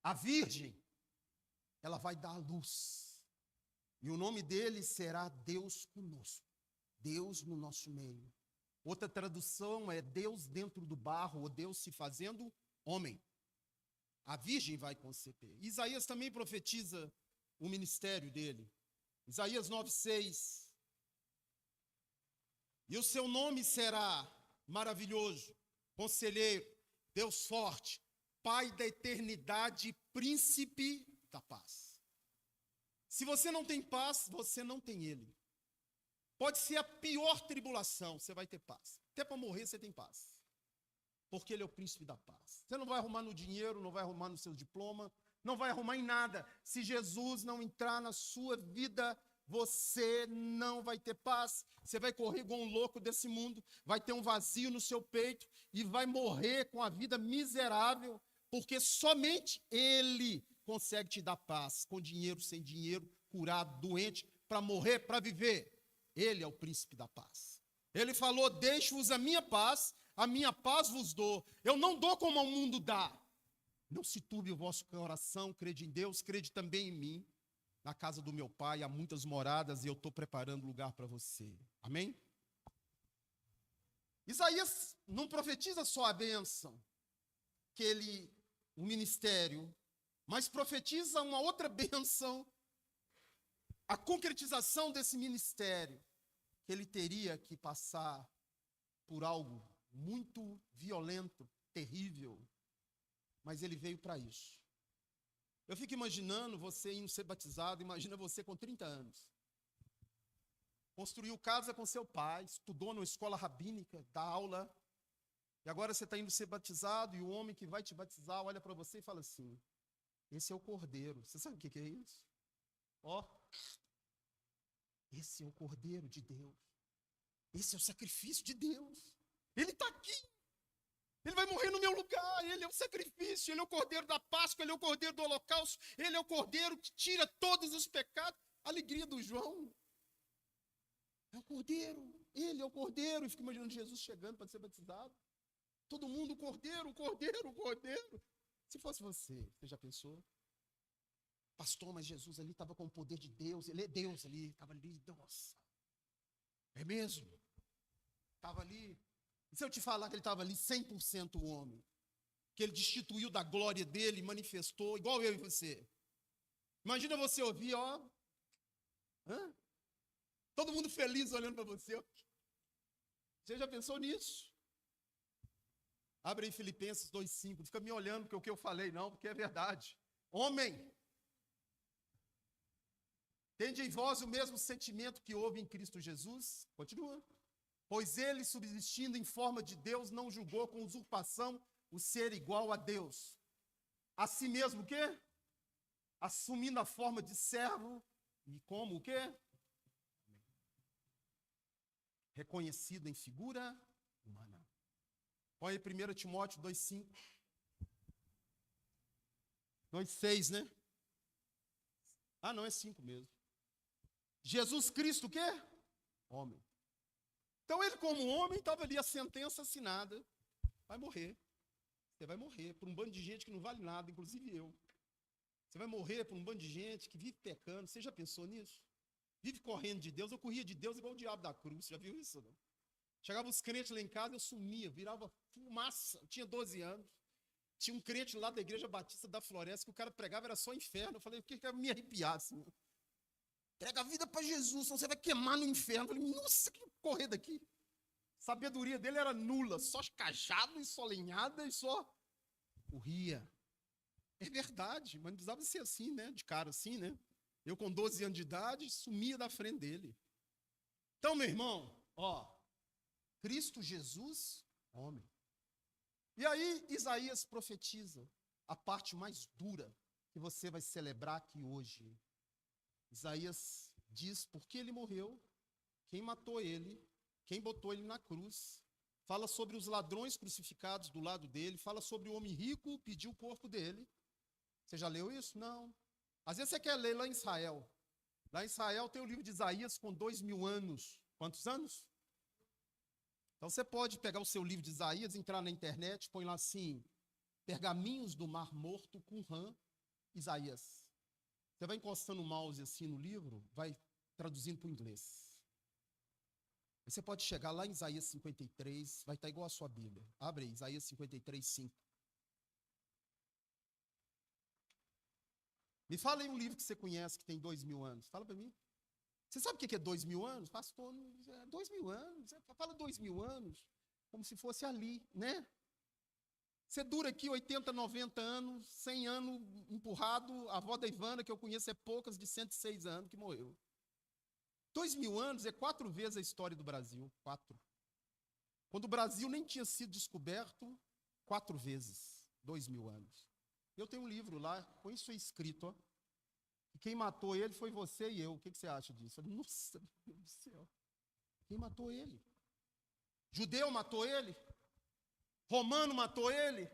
A virgem, ela vai dar a luz. E o nome dele será Deus conosco. Deus no nosso meio. Outra tradução é Deus dentro do barro, ou Deus se fazendo homem. A virgem vai conceber. Isaías também profetiza o ministério dele. Isaías 9,6. E o seu nome será maravilhoso, conselheiro, Deus forte, Pai da eternidade, príncipe da paz. Se você não tem paz, você não tem ele. Pode ser a pior tribulação, você vai ter paz. Até para morrer você tem paz. Porque ele é o príncipe da paz. Você não vai arrumar no dinheiro, não vai arrumar no seu diploma, não vai arrumar em nada. Se Jesus não entrar na sua vida, você não vai ter paz. Você vai correr igual um louco desse mundo, vai ter um vazio no seu peito e vai morrer com a vida miserável, porque somente ele consegue te dar paz, com dinheiro, sem dinheiro, curado, doente, para morrer, para viver. Ele é o príncipe da paz. Ele falou, deixo-vos a minha paz vos dou. Eu não dou como o mundo dá. Não se turbe o vosso coração, crede em Deus, crede também em mim. Na casa do meu pai há muitas moradas e eu estou preparando lugar para você. Amém? Isaías não profetiza só a bênção, o ministério, mas profetiza uma outra bênção, a concretização desse ministério, que ele teria que passar por algo muito violento, terrível, mas ele veio para isso. Eu fico imaginando você indo ser batizado, imagina você com 30 anos. Construiu casa com seu pai, estudou numa escola rabínica, dá aula, e agora você está indo ser batizado, e o homem que vai te batizar olha para você e fala assim: esse é o Cordeiro. Você sabe o que é isso? Ó, esse é o Cordeiro de Deus. Esse é o sacrifício de Deus. Ele está aqui. Ele vai morrer no meu lugar. Ele é o sacrifício. Ele é o Cordeiro da Páscoa. Ele é o Cordeiro do Holocausto. Ele é o Cordeiro que tira todos os pecados. A alegria do João. É o Cordeiro. Ele é o Cordeiro. E fica imaginando Jesus chegando para ser batizado. Todo mundo, o Cordeiro, o Cordeiro, o Cordeiro. Se fosse você já pensou? Pastor, mas Jesus ali estava com o poder de Deus. Ele é Deus ali. Estava ali. Nossa. É mesmo? Estava ali. E se eu te falar que ele estava ali 100% homem? Que ele destituiu da glória dele, manifestou, igual eu e você. Imagina você ouvir, ó. Hã? Todo mundo feliz olhando para você. Você já pensou nisso? Abre aí Filipenses 2,5. Não fica me olhando porque o que eu falei, não, porque é verdade. Homem, tende em vós o mesmo sentimento que houve em Cristo Jesus. Continua. Pois ele, subsistindo em forma de Deus, não julgou com usurpação o ser igual a Deus. A si mesmo o quê? Assumindo a forma de servo. E como o quê? Reconhecido em figura humana. Põe aí 1 Timóteo 2,5. 2,6, né? Ah, não, é 5 mesmo. Jesus Cristo o quê? Homem. Então ele como homem estava ali a sentença assinada. Vai morrer. Você vai morrer por um bando de gente que não vale nada, inclusive eu. Você vai morrer por um bando de gente que vive pecando. Você já pensou nisso? Vive correndo de Deus. Eu corria de Deus igual o diabo da cruz. Você já viu isso? Não? Chegava os crentes lá em casa, eu sumia, virava fumaça. Eu tinha 12 anos. Tinha um crente lá da Igreja Batista da Floresta que o cara pregava, era só inferno. Eu falei, o que é me arrepiar assim? Entrega a vida para Jesus, senão você vai queimar no inferno. Eu falei, nossa, que correr daqui. A sabedoria dele era nula, só cajado e só lenhada e só corria. É verdade, mas não precisava ser assim, né? De cara assim, né? Eu com 12 anos de idade, sumia da frente dele. Então, meu irmão, ó, Cristo Jesus, homem. E aí, Isaías profetiza a parte mais dura que você vai celebrar aqui hoje. Isaías diz por que ele morreu, quem matou ele, quem botou ele na cruz. Fala sobre os ladrões crucificados do lado dele. Fala sobre o homem rico pedir o corpo dele. Você já leu isso? Não. Às vezes você quer ler lá em Israel. Lá em Israel tem o livro de Isaías com 2000 anos. Quantos anos? Então você pode pegar o seu livro de Isaías, entrar na internet, põe lá assim, Pergaminhos do Mar Morto, Qumran, Isaías. Você vai encostando o mouse assim no livro, vai traduzindo para o inglês. Aí você pode chegar lá em Isaías 53, vai estar igual a sua Bíblia. Abre aí, Isaías 53, 5. Me fala aí um livro que você conhece que tem 2000 anos. Fala para mim. Você sabe o que é 2000 anos? Pastor, 2000 anos. Fala 2000 anos, como se fosse ali, né? Você dura aqui 80, 90 anos, 100 anos empurrado. A avó da Ivana, que eu conheço, é poucas, de 106 anos, que morreu. 2000 anos é 4 vezes a história do Brasil. 4. Quando o Brasil nem tinha sido descoberto, 4 vezes. 2000 anos. Eu tenho um livro lá, com isso escrito, ó. E quem matou ele foi você e eu. O que você acha disso? Nossa, meu Deus do céu. Quem matou ele? Judeu matou ele? Romano matou ele?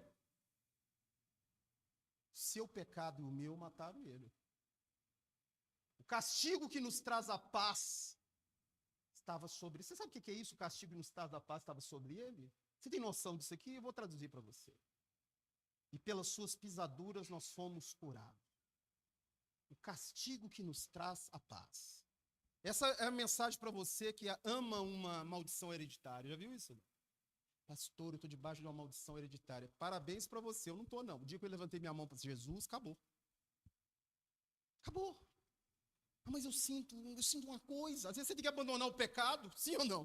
Seu pecado e o meu mataram ele. O castigo que nos traz a paz estava sobre ele. Você sabe o que é isso? O castigo que nos traz a paz estava sobre ele? Você tem noção disso aqui? Eu vou traduzir para você. E pelas suas pisaduras nós fomos curados. O castigo que nos traz a paz. Essa é a mensagem para você que ama uma maldição hereditária. Já viu isso? Pastor, eu estou debaixo de uma maldição hereditária. Parabéns para você, eu não estou não. O dia que eu levantei minha mão para Jesus, acabou. Acabou. Ah, mas eu sinto uma coisa. Às vezes você tem que abandonar o pecado, sim ou não?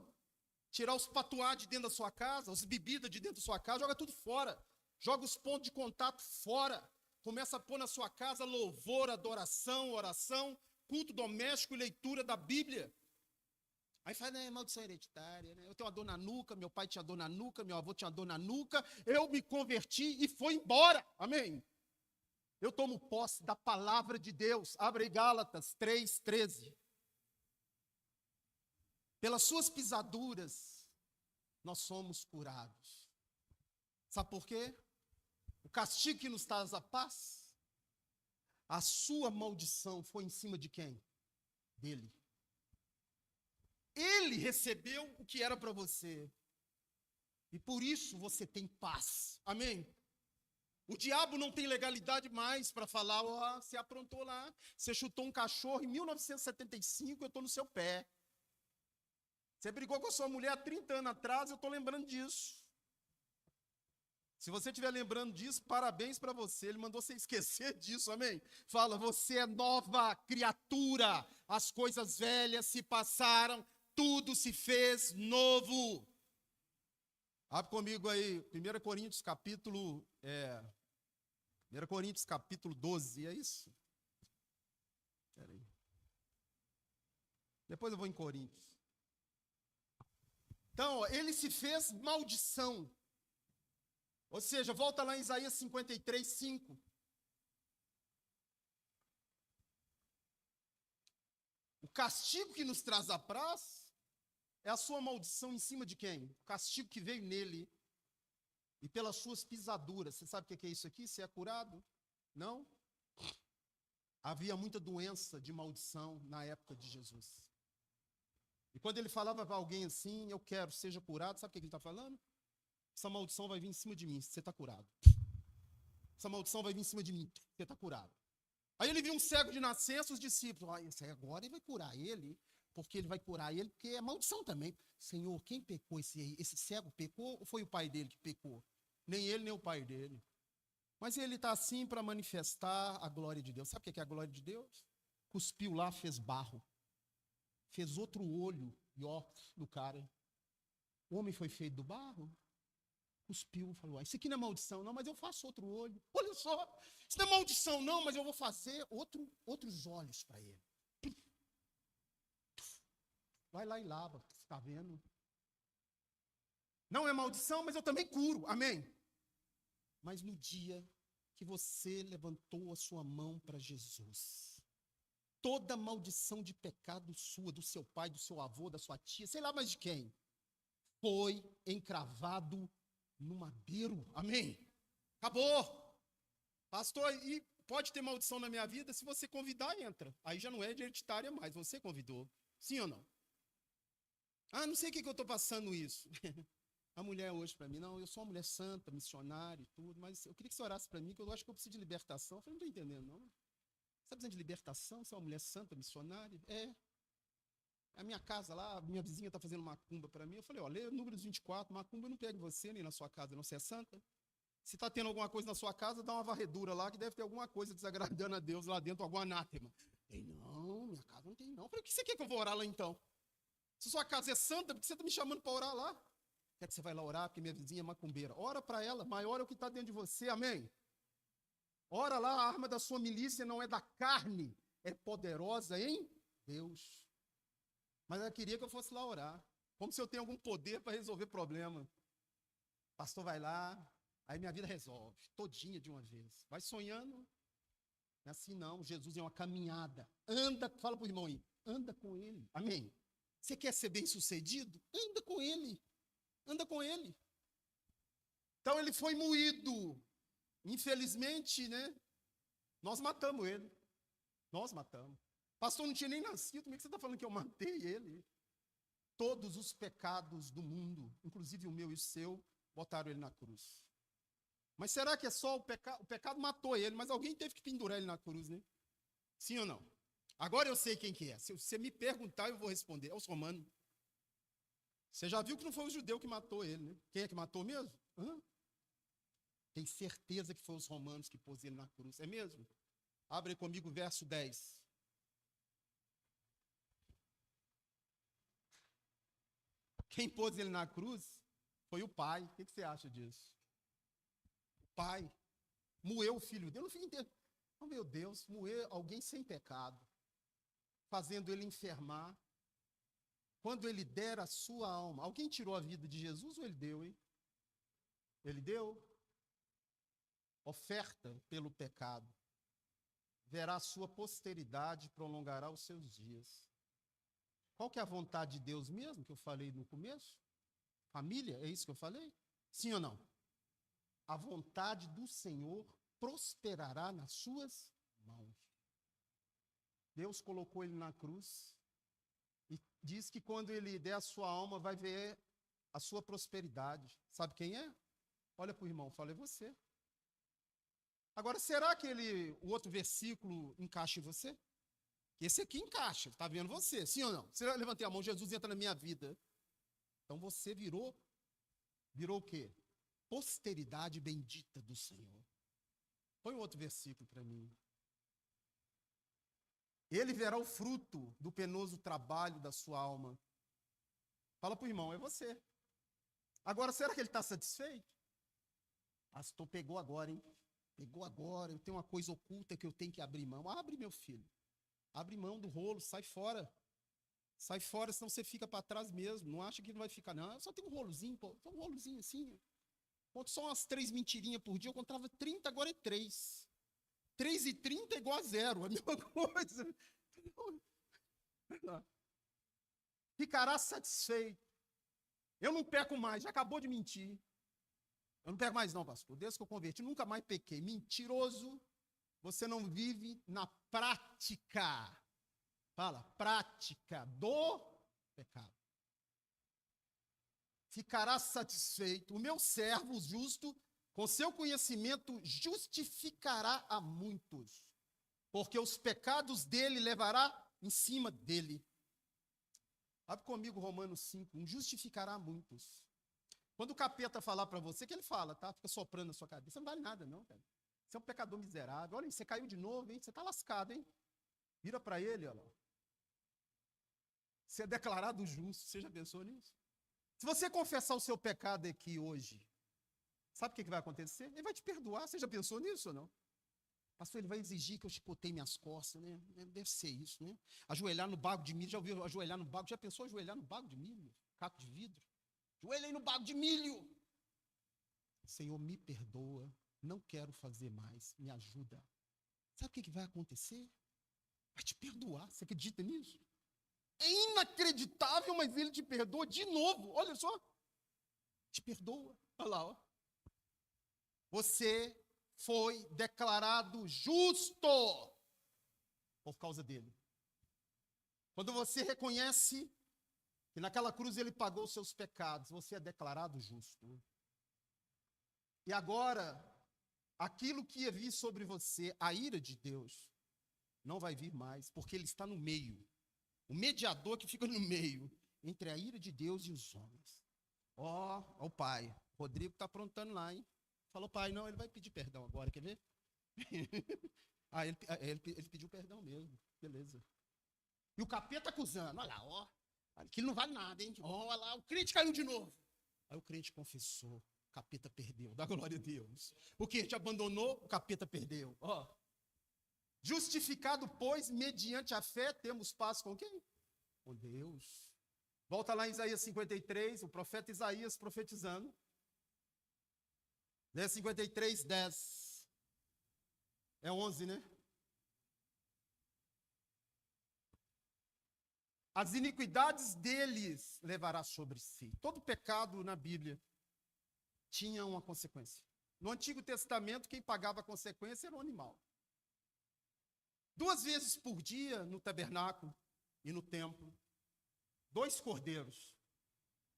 tirar os patuá de dentro da sua casa, as bebidas de dentro da sua casa, joga tudo fora. Joga os pontos de contato fora. Começa a pôr na sua casa louvor, adoração, oração, culto doméstico e leitura da Bíblia. Aí fala, né, maldição hereditária, né? Eu tenho uma dor na nuca, meu pai tinha dor na nuca, meu avô tinha dor na nuca, eu me converti e foi embora. Amém? Eu tomo posse da palavra de Deus. Abre aí Gálatas 3:13. Pelas suas pisaduras, nós somos curados. Sabe por quê? O castigo que nos traz a paz, a sua maldição foi em cima de quem? Dele. Ele recebeu o que era para você. E por isso você tem paz. Amém? O diabo não tem legalidade mais para falar, ó, você aprontou lá, você chutou um cachorro em 1975, eu estou no seu pé. Você brigou com a sua mulher há 30 anos atrás, eu estou lembrando disso. Se você estiver lembrando disso, parabéns para você, ele mandou você esquecer disso, amém? Fala, você é nova criatura, as coisas velhas se passaram, tudo se fez novo. Abre comigo aí, 1 Coríntios capítulo 12, é isso? Espera aí. Depois eu vou em Coríntios. Então, ó, ele se fez maldição. Ou seja, volta lá em Isaías 53:5. O castigo que nos traz a paz é a sua maldição em cima de quem? O castigo que veio nele. E pelas suas pisaduras. Você sabe o que é isso aqui? Você é curado? Não? Havia muita doença de maldição na época de Jesus. E quando ele falava para alguém assim, eu quero, seja curado, sabe o que ele está falando? Essa maldição vai vir em cima de mim, você está curado. Essa maldição vai vir em cima de mim, você está curado. Aí ele viu um cego de nascença, os discípulos, esse agora ele vai curar ele, porque ele vai curar ele, porque é maldição também. Senhor, quem pecou esse cego pecou ou foi o pai dele que pecou? Nem ele, nem o pai dele. Mas ele está assim para manifestar a glória de Deus. Sabe o que é a glória de Deus? Cuspiu lá, fez barro. Fez outro olho e óculos do cara. O homem foi feito do barro. Cuspiu, falou, isso aqui não é maldição, não, mas eu faço outro olho. Olha só, isso não é maldição, não, mas eu vou fazer outros olhos para ele. Vai lá e lava, você está vendo? Não é maldição, mas eu também curo, amém? Mas no dia que você levantou a sua mão para Jesus, toda maldição de pecado sua, do seu pai, do seu avô, da sua tia, sei lá mais de quem, foi encravado no madeiro, amém? Acabou. Pastor, e pode ter maldição na minha vida? Se você convidar, entra. Aí já não é hereditária mais, você convidou. Sim ou não? Ah, não sei o que eu estou passando isso. A mulher hoje para mim, não, eu sou uma mulher santa, missionária e tudo, mas eu queria que você orasse para mim, que eu acho que eu preciso de libertação. Eu falei, não estou entendendo, não. Você está precisando de libertação? Você é uma mulher santa, missionária? É. A minha casa lá, a minha vizinha está fazendo macumba para mim. Eu falei, ó, lê Números 24, macumba não pega em você, nem na sua casa, não, você é santa. Se está tendo alguma coisa na sua casa, dá uma varredura lá, que deve ter alguma coisa desagradando a Deus lá dentro, algum anátema. Tem não, minha casa não tem não. Eu falei, o que você quer que eu vou orar lá então? Se sua casa é santa, por que você está me chamando para orar lá? Quer que você vai lá orar, porque minha vizinha é macumbeira. Ora para ela, maior é o que está dentro de você, amém? Ora lá, a arma da sua milícia não é da carne, é poderosa em Deus. Mas ela queria que eu fosse lá orar. Como se eu tenho algum poder para resolver problema. O pastor vai lá, aí minha vida resolve, todinha de uma vez. Vai sonhando. Não é assim não, Jesus é uma caminhada. Anda, fala para o irmão aí, anda com ele. Amém? Você quer ser bem sucedido? Anda com ele. Anda com ele. Então ele foi moído. Infelizmente, né? Nós matamos ele. Nós matamos. Pastor não tinha nem nascido, como é que você está falando que eu matei ele? Todos os pecados do mundo, inclusive o meu e o seu, botaram ele na cruz. Mas será que é só o pecado? O pecado matou ele, mas alguém teve que pendurar ele na cruz, né? Sim ou não? Agora eu sei quem que é. Se você me perguntar, eu vou responder. É os romanos. Você já viu que não foi o judeu que matou ele, né? Quem é que matou mesmo? Tem certeza que foi os romanos que pôs ele na cruz. É mesmo? Abre comigo o verso 10. Quem pôs ele na cruz foi o pai. O que você acha disso? O pai moeu o filho dele. Eu não fico entendendo. Oh, meu Deus, moer alguém sem pecado, fazendo ele enfermar. Quando ele der a sua alma. Alguém tirou a vida de Jesus ou ele deu, hein? Ele deu. Oferta pelo pecado. Verá a sua posteridade, prolongará os seus dias. Qual que é a vontade de Deus mesmo, que eu falei no começo? Família, é isso que eu falei? Sim ou não? A vontade do Senhor prosperará nas suas mãos. Deus colocou ele na cruz e diz que quando ele der a sua alma, vai ver a sua prosperidade. Sabe quem é? Olha para o irmão, fala, é você. Agora, será que o outro versículo encaixa em você? Esse aqui encaixa, está vendo você, sim ou não? Você levantei a mão, Jesus entra na minha vida. Então você virou o quê? Posteridade bendita do Senhor. Põe outro versículo para mim. Ele verá o fruto do penoso trabalho da sua alma. Fala para o irmão, é você. Agora, será que ele está satisfeito? Pastor, pegou agora, hein? Pegou agora, eu tenho uma coisa oculta que eu tenho que abrir mão. Abre, meu filho. Abre mão do rolo, sai fora. Sai fora, senão você fica para trás mesmo. Não acha que não vai ficar, não. Eu só tenho um rolozinho, pô. Só um rolozinho assim. Conto só umas 3 mentirinhas por dia. Eu contava 30, agora é 3. 3 e 30 é igual a 0. A mesma coisa. Ficará satisfeito. Eu não peco mais, já acabou de mentir. Eu não peco mais não, pastor. Desde que eu converti, nunca mais pequei. Mentiroso, você não vive na prática. Fala, prática do pecado. Ficará satisfeito. O meu servo justo, com seu conhecimento, justificará a muitos, porque os pecados dele levará em cima dele. Abre comigo Romanos 5, justificará a muitos. Quando o capeta falar para você, que ele fala, tá? Fica soprando na sua cabeça, não vale nada não, cara. Você é um pecador miserável. Olha aí, você caiu de novo, hein? Você está lascado, hein? Vira para ele, olha lá. Você é declarado justo. Você já pensou nisso? Se você confessar o seu pecado aqui hoje, sabe o que vai acontecer? Ele vai te perdoar. Você já pensou nisso ou não? Pastor, ele vai exigir que eu chicotei minhas costas, né? Deve ser isso, né? Ajoelhar no bago de milho. Já ouviu ajoelhar no bago? Já pensou ajoelhar no bago de milho? Caco de vidro? Ajoelhei no bago de milho. Senhor, me perdoa. Não quero fazer mais. Me ajuda. Sabe o que vai acontecer? Vai te perdoar. Você acredita nisso? É inacreditável, mas ele te perdoa de novo. Olha só. Te perdoa. Olha lá, ó. Você foi declarado justo por causa dele. Quando você reconhece que naquela cruz ele pagou os seus pecados, você é declarado justo. E agora, aquilo que ia vir sobre você, a ira de Deus, não vai vir mais, porque ele está no meio. O mediador que fica no meio entre a ira de Deus e os homens. Ó, o pai. Rodrigo está aprontando lá, hein? Falou, pai, não, ele vai pedir perdão agora, quer ver? Ele pediu perdão mesmo, beleza. E o capeta acusando, olha lá, ó. Aquilo não vale nada, hein? Ó, olha lá, o crente caiu de novo. Aí o crente confessou, o capeta perdeu, dá glória a Deus. O que te abandonou, o capeta perdeu. Ó. Justificado, pois, mediante a fé, temos paz com quem? Com Deus. Volta lá em Isaías 53, o profeta Isaías profetizando. Lê 53, 10. É 11, né? As iniquidades deles levará sobre si. Todo pecado na Bíblia tinha uma consequência. No Antigo Testamento, quem pagava a consequência era o animal. 2 vezes por dia no tabernáculo e no templo, 2 cordeiros,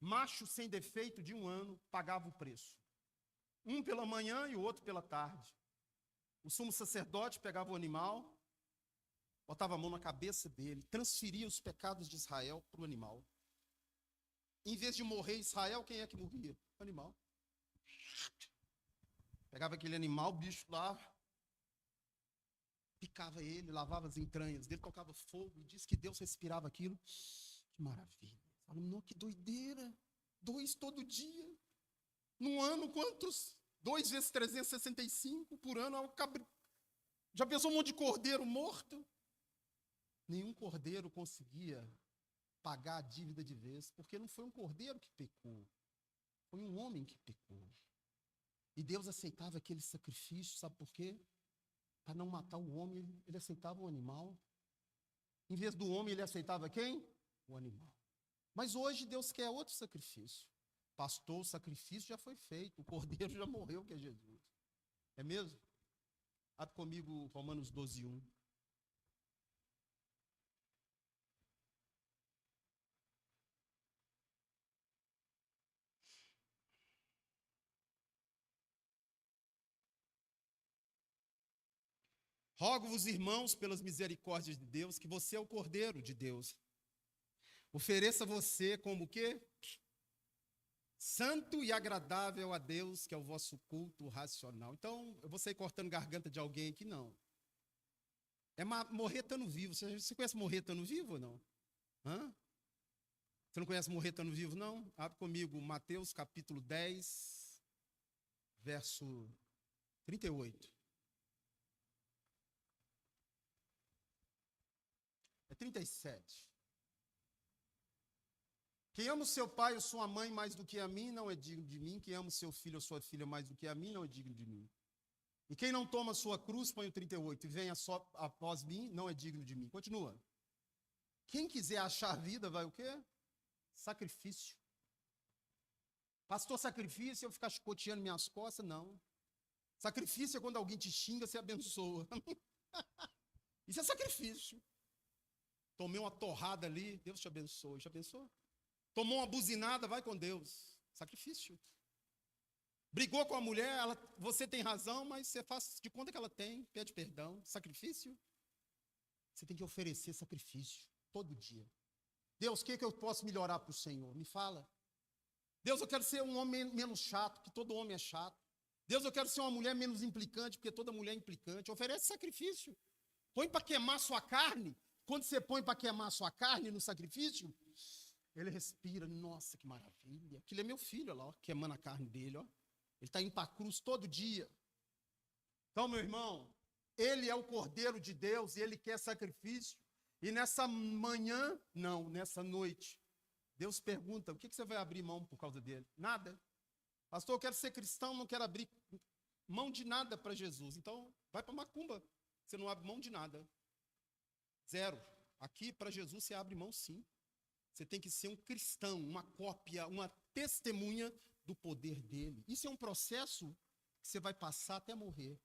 macho sem defeito de 1 ano, pagava o preço. Um pela manhã e o outro pela tarde. O sumo sacerdote pegava o animal, botava a mão na cabeça dele, transferia os pecados de Israel para o animal. Em vez de morrer Israel, quem é que morria? O animal. Pegava aquele animal, o bicho lá, picava ele, lavava as entranhas dele, colocava fogo e disse que Deus respirava aquilo. Que maravilha. Falei, não, que doideira. 2 todo dia. Num ano, quantos? 2 vezes 365 por ano. Já pensou um monte de cordeiro morto? Nenhum cordeiro conseguia pagar a dívida de vez, porque não foi um cordeiro que pecou, foi um homem que pecou. E Deus aceitava aquele sacrifício, sabe por quê? Para não matar o homem, ele aceitava o animal. Em vez do homem, ele aceitava quem? O animal. Mas hoje Deus quer outro sacrifício. Pastor, o sacrifício já foi feito, o cordeiro já morreu, que é Jesus. É mesmo? Abre comigo Romanos 12, 1. Rogo-vos, irmãos, pelas misericórdias de Deus, que você é o Cordeiro de Deus. Ofereça você como o quê? Santo e agradável a Deus, que é o vosso culto racional. Então, eu vou sair cortando garganta de alguém aqui, não. É morrer estando vivo. Você conhece morrer estando vivo ou não? Hã? Você não conhece morrer estando vivo, não? Abre comigo Mateus capítulo 10, verso 38. É 37. Quem ama o seu pai ou sua mãe mais do que a mim, não é digno de mim. Quem ama o seu filho ou sua filha mais do que a mim, não é digno de mim. E quem não toma sua cruz, põe o 38, e venha só após mim, não é digno de mim. Continua. Quem quiser achar vida, vai o quê? Sacrifício. Pastor, sacrifício, eu ficar chicoteando minhas costas? Não. Sacrifício é quando alguém te xinga, você abençoa. Isso é sacrifício. Tomei uma torrada ali, Deus te abençoe. Já pensou? Tomou uma buzinada, vai com Deus. Sacrifício. Brigou com a mulher, você tem razão, mas você faz de conta que ela tem, pede perdão. Sacrifício. Você tem que oferecer sacrifício todo dia. Deus, o que eu posso melhorar para o Senhor? Me fala. Deus, eu quero ser um homem menos chato, que todo homem é chato. Deus, eu quero ser uma mulher menos implicante, porque toda mulher é implicante. Oferece sacrifício. Põe para queimar sua carne. Quando você põe para queimar sua carne no sacrifício, ele respira. Nossa, que maravilha. Aquilo é meu filho, olha lá, ó, queimando a carne dele. Ó. Ele está indo para a cruz todo dia. Então, meu irmão, ele é o Cordeiro de Deus e ele quer sacrifício. E nessa manhã, não, nessa noite, Deus pergunta, o que você vai abrir mão por causa dele? Nada. Pastor, eu quero ser cristão, não quero abrir mão de nada para Jesus. Então, vai para macumba. Você não abre mão de nada. Zero. Aqui, para Jesus, você abre mão sim. Você tem que ser um cristão, uma cópia, uma testemunha do poder dele. Isso é um processo que você vai passar até morrer.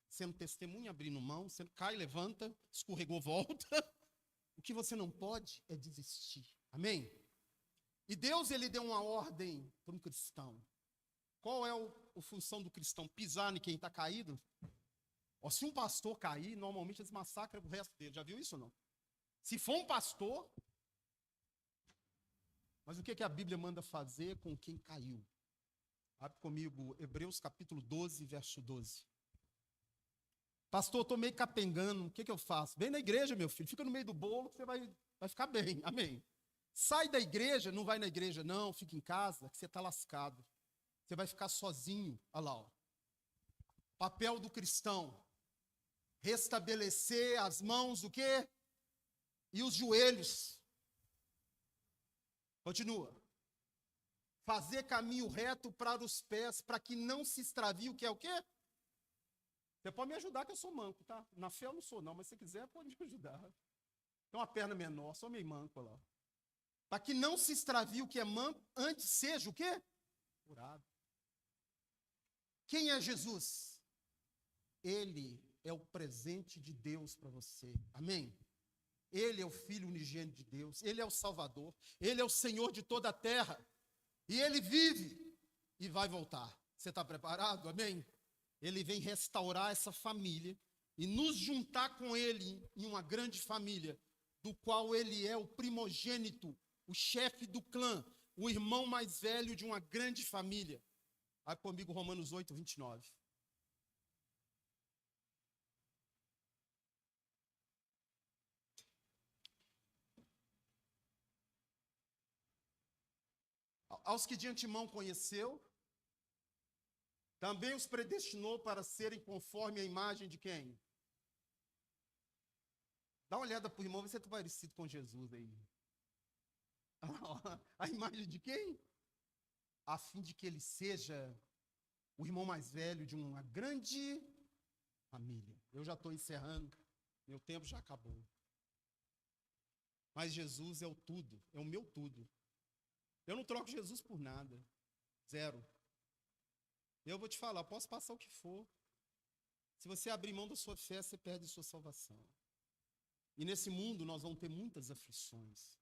Sendo testemunha, abrindo mão, você cai, levanta, escorregou, volta. O que você não pode é desistir. Amém? E Deus, ele deu uma ordem para um cristão. Qual é a função do cristão? Pisar em quem está caído? Ó, se um pastor cair, normalmente eles massacram o resto dele. Já viu isso ou não? Se for um pastor... Mas o que a Bíblia manda fazer com quem caiu? Abre comigo Hebreus capítulo 12, verso 12. Pastor, estou meio capengando, o que eu faço? Vem na igreja, meu filho, fica no meio do bolo que você vai ficar bem, amém. Sai da igreja, não vai na igreja não, fica em casa, que você está lascado. Você vai ficar sozinho, olha lá. Ó. Papel do cristão, restabelecer as mãos, o quê? E os joelhos. Continua. Fazer caminho reto para os pés, para que não se extravie o que é o quê? Você pode me ajudar que eu sou manco, tá? Na fé eu não sou não, mas se quiser pode me ajudar. Tem uma perna menor, sou meio manco lá. Para que não se extravie o que é manco, antes seja o quê? Curado. Quem é Jesus? Ele é o presente de Deus para você. Amém? Ele é o Filho unigênito de Deus. Ele é o Salvador. Ele é o Senhor de toda a terra. E Ele vive e vai voltar. Você está preparado? Amém? Ele vem restaurar essa família e nos juntar com Ele em uma grande família, do qual Ele é o primogênito, o chefe do clã, o irmão mais velho de uma grande família. Vai comigo Romanos 8, 29. aos que de antemão conheceu, também os predestinou para serem conforme a imagem de quem? Dá uma olhada para o irmão, vê se você está parecido com Jesus aí. A imagem de quem? A fim de que ele seja o irmão mais velho de uma grande família. Eu já estou encerrando, meu tempo já acabou. Mas Jesus é o tudo, é o meu tudo. Eu não troco Jesus por nada. Zero. Eu vou te falar, posso passar o que for. Se você abrir mão da sua fé, você perde sua salvação. E nesse mundo nós vamos ter muitas aflições.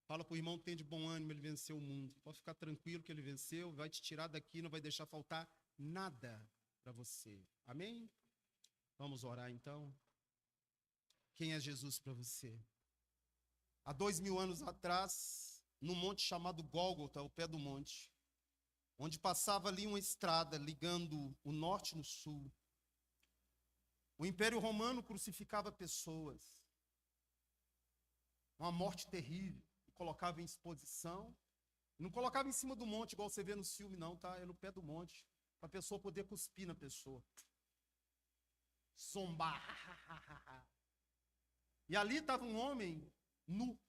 Fala para o irmão que tem de bom ânimo, ele venceu o mundo. Pode ficar tranquilo que ele venceu, vai te tirar daqui, não vai deixar faltar nada para você. Amém? Vamos orar então. Quem é Jesus para você? Há 2000 anos atrás, num monte chamado Gólgota, ao pé do monte, onde passava ali uma estrada ligando o norte no sul, o Império Romano crucificava pessoas, uma morte terrível, colocava em exposição, não colocava em cima do monte, igual você vê no filme, não, tá? É no pé do monte, para a pessoa poder cuspir na pessoa. Zombar. E ali estava um homem nu,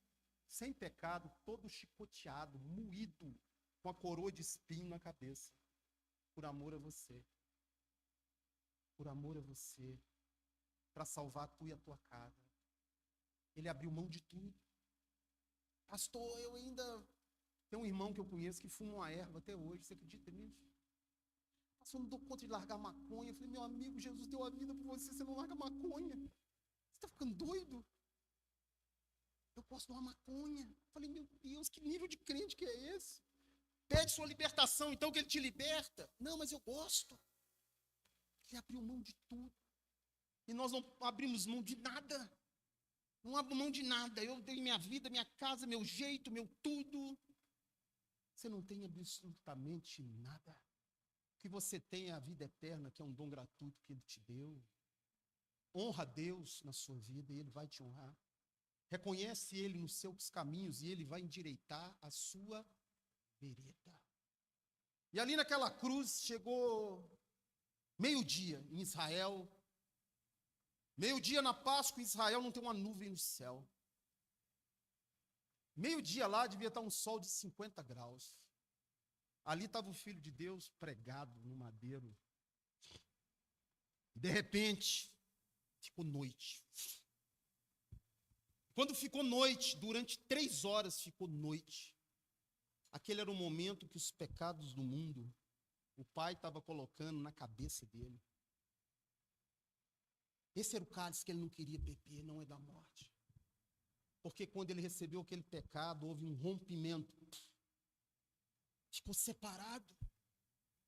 sem pecado, todo chicoteado, moído, com a coroa de espinho na cabeça, por amor a você. Por amor a você, para salvar tu e a tua casa. Ele abriu mão de tudo. Pastor, eu ainda... Tem um irmão que eu conheço que fuma uma erva até hoje, você acredita nisso? Pastor, eu não dou conta de largar maconha. Eu falei, meu amigo, Jesus deu a vida por você, você não larga maconha. Você está ficando doido? Eu posso dar uma maconha. Eu falei, meu Deus, que nível de crente que é esse? Pede sua libertação, então, que ele te liberta. Não, mas eu gosto. Ele abriu mão de tudo. E nós não abrimos mão de nada. Não abro mão de nada. Eu dei minha vida, minha casa, meu jeito, meu tudo. Você não tem absolutamente nada. O que você tem é a vida eterna, que é um dom gratuito que ele te deu. Honra a Deus na sua vida e ele vai te honrar. Reconhece ele nos seus caminhos e ele vai endireitar a sua vereda. E ali naquela cruz chegou meio-dia em Israel. Meio-dia na Páscoa, em Israel não tem uma nuvem no céu. Meio-dia lá devia estar um sol de 50 graus. Ali estava o Filho de Deus pregado no madeiro. De repente, ficou noite. Quando ficou noite, durante 3 horas ficou noite. Aquele era o momento que os pecados do mundo, o Pai estava colocando na cabeça dele. Esse era o cálice que ele não queria beber, não é da morte. Porque quando ele recebeu aquele pecado, houve um rompimento. Ficou separado.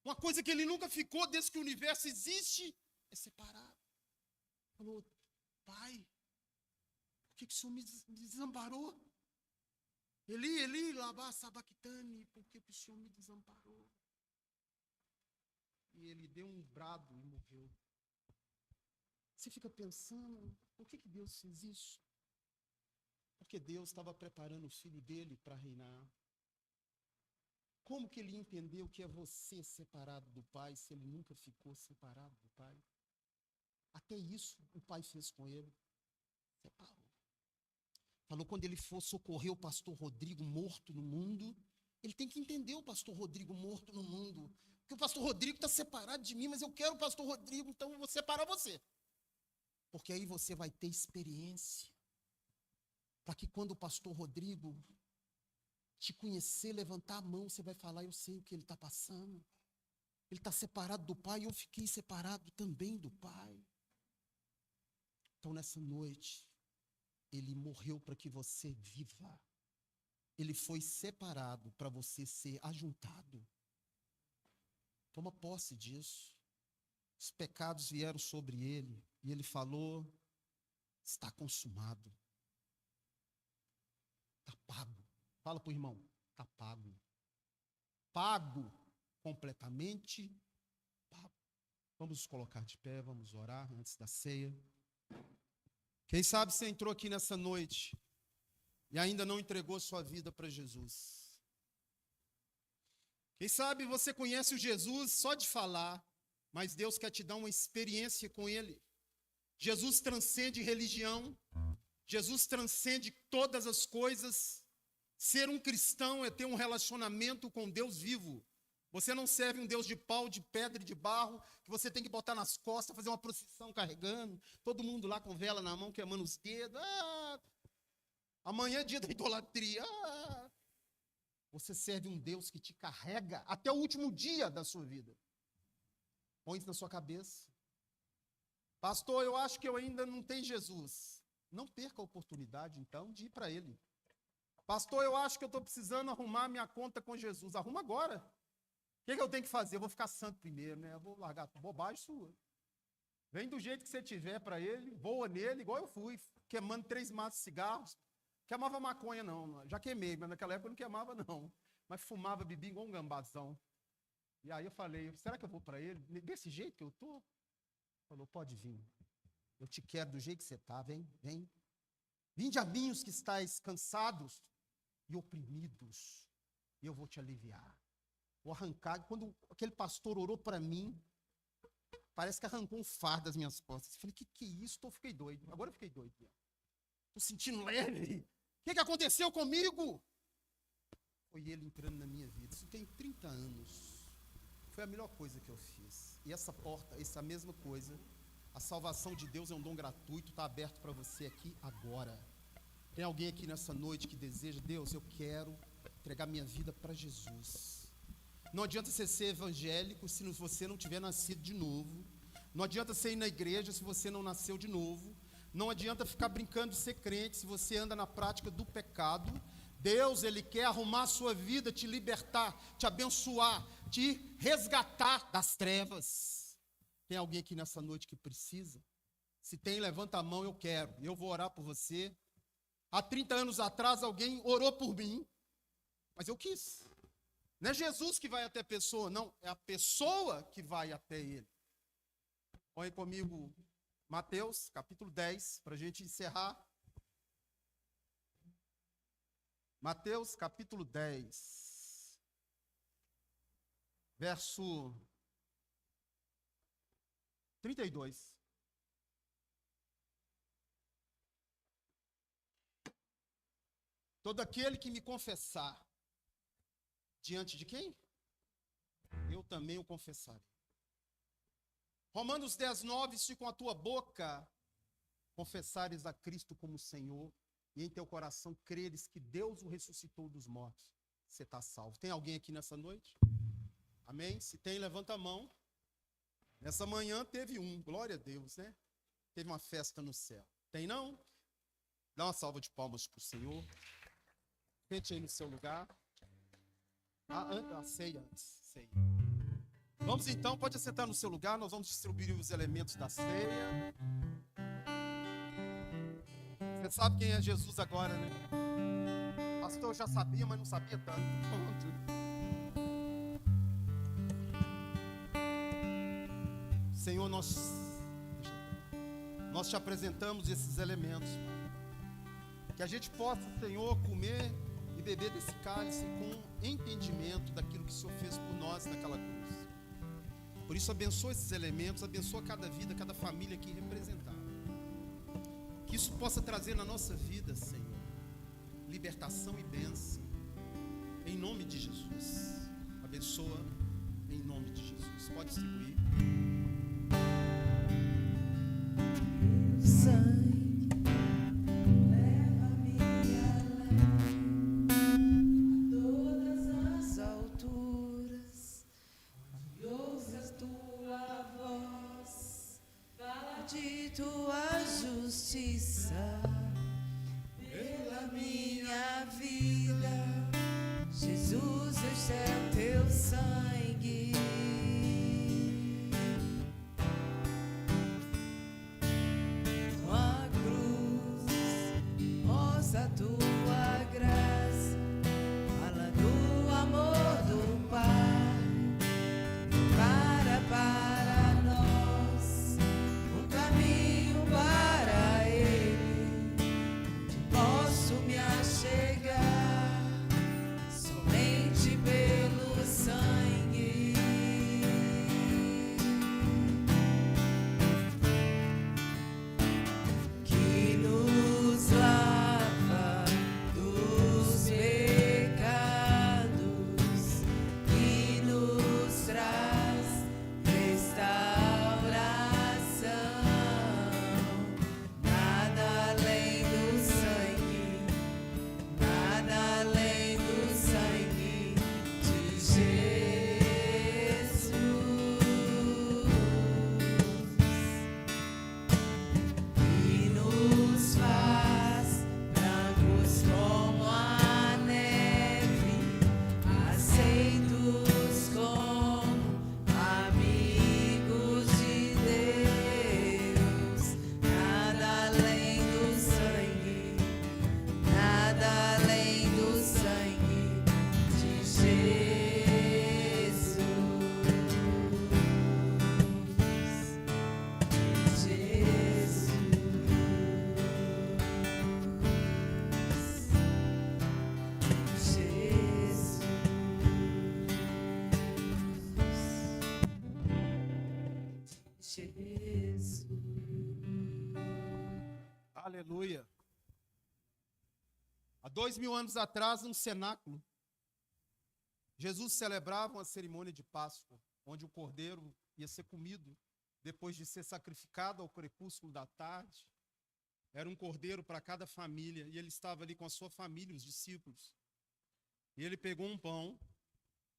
Uma coisa que ele nunca ficou desde que o universo existe, é separado. Falou, Pai, por que o Senhor me desamparou? Eli, Eli, lama sabachthani, por que o Senhor me desamparou? E ele deu um brado e morreu. Você fica pensando, por que Deus fez isso? Porque Deus estava preparando o filho dele para reinar. Como que ele entendeu que é você separado do Pai, se ele nunca ficou separado do Pai? Até isso o Pai fez com ele. Separou. Falou, quando ele for socorrer o pastor Rodrigo morto no mundo, ele tem que entender o pastor Rodrigo morto no mundo. Porque o pastor Rodrigo está separado de mim, mas eu quero o pastor Rodrigo, então eu vou separar você. Porque aí você vai ter experiência. Para que quando o pastor Rodrigo te conhecer, levantar a mão, você vai falar, eu sei o que ele está passando. Ele está separado do Pai, eu fiquei separado também do Pai. Então nessa noite, ele morreu para que você viva. Ele foi separado para você ser ajuntado. Toma posse disso. Os pecados vieram sobre ele e ele falou, está consumado. Está pago. Fala para o irmão, está pago. Pago, completamente pago. Vamos nos colocar de pé, vamos orar antes da ceia. Quem sabe você entrou aqui nessa noite e ainda não entregou sua vida para Jesus. Quem sabe você conhece o Jesus só de falar, mas Deus quer te dar uma experiência com Ele. Jesus transcende religião, Jesus transcende todas as coisas. Ser um cristão é ter um relacionamento com Deus vivo. Você não serve um Deus de pau, de pedra e de barro, que você tem que botar nas costas, fazer uma procissão carregando, todo mundo lá com vela na mão, queimando os dedos. Amanhã é dia da idolatria. Você serve um Deus que te carrega até o último dia da sua vida. Põe isso na sua cabeça. Pastor, eu acho que eu ainda não tenho Jesus. Não perca a oportunidade, então, de ir para Ele. Pastor, eu acho que eu estou precisando arrumar minha conta com Jesus. Arruma agora. O que eu tenho que fazer? Eu vou ficar santo primeiro, né? Eu vou largar bobagem sua. Vem do jeito que você tiver para Ele, voa nele, igual eu fui, queimando 3 maços de cigarros. Queimava maconha, não. Já queimei, mas naquela época eu não queimava, não. Mas fumava, bebia igual um gambazão. E aí eu falei, será que eu vou para Ele? Desse jeito que eu estou? Falou, pode vir. Eu te quero do jeito que você está, vem, vem. Vinde a mim os que estáis cansados e oprimidos, e eu vou te aliviar. Vou arrancar. Quando aquele pastor orou para mim, parece que arrancou um fardo das minhas costas. Eu falei, que é isso? Fiquei doido. Agora eu fiquei doido. Estou sentindo leve. O que aconteceu comigo? Foi Ele entrando na minha vida. Isso tem 30 anos. Foi a melhor coisa que eu fiz. E essa porta, essa mesma coisa, a salvação de Deus é um dom gratuito, está aberto para você aqui agora. Tem alguém aqui nessa noite que deseja, Deus, eu quero entregar minha vida para Jesus. Não adianta você ser evangélico se você não tiver nascido de novo. Não adianta você ir na igreja se você não nasceu de novo. Não adianta ficar brincando de ser crente se você anda na prática do pecado. Deus, Ele quer arrumar a sua vida, te libertar, te abençoar, te resgatar das trevas. Tem alguém aqui nessa noite que precisa? Se tem, levanta a mão, eu quero. Eu vou orar por você. Há 30 anos atrás, alguém orou por mim, mas eu quis. Não é Jesus que vai até a pessoa, não. É a pessoa que vai até Ele. Põe comigo Mateus, capítulo 10, para a gente encerrar. Mateus, capítulo 10, verso 32. Todo aquele que me confessar, diante de quem? Eu também o confessarei. Romanos 10, 9, se com a tua boca confessares a Cristo como Senhor, e em teu coração creres que Deus o ressuscitou dos mortos, você está salvo. Tem alguém aqui nessa noite? Amém? Se tem, levanta a mão. Nessa manhã teve glória a Deus, né? Teve uma festa no céu. Tem não? Dá uma salva de palmas para o Senhor. Sente aí no seu lugar. Ceia antes. Ceia. Vamos então, pode assentar no seu lugar, nós vamos distribuir os elementos da ceia. Você sabe quem é Jesus agora, né? Pastor, eu já sabia, mas não sabia tanto. Senhor, nós te apresentamos esses elementos. Que a gente possa, Senhor, comer e beber desse cálice com entendimento daquilo que o Senhor fez por nós naquela cruz. Por isso, abençoa esses elementos, abençoa cada vida, cada família aqui representada. Que isso possa trazer na nossa vida, Senhor, libertação e bênção. Em nome de Jesus. Abençoa em nome de Jesus. Pode distribuir. Tua justiça pela minha vida, Jesus, este é o teu sangue. Tua cruz mostra a tua graça, fala do amor do Pai para nós, um caminho para Ele, onde posso me achegar somente pelo sangue. Jesus. Aleluia. Há 2000 anos atrás, num cenáculo, Jesus celebrava uma cerimônia de Páscoa, onde o cordeiro ia ser comido depois de ser sacrificado ao crepúsculo da tarde. Era um cordeiro para cada família, e ele estava ali com a sua família, os discípulos. E ele pegou um pão,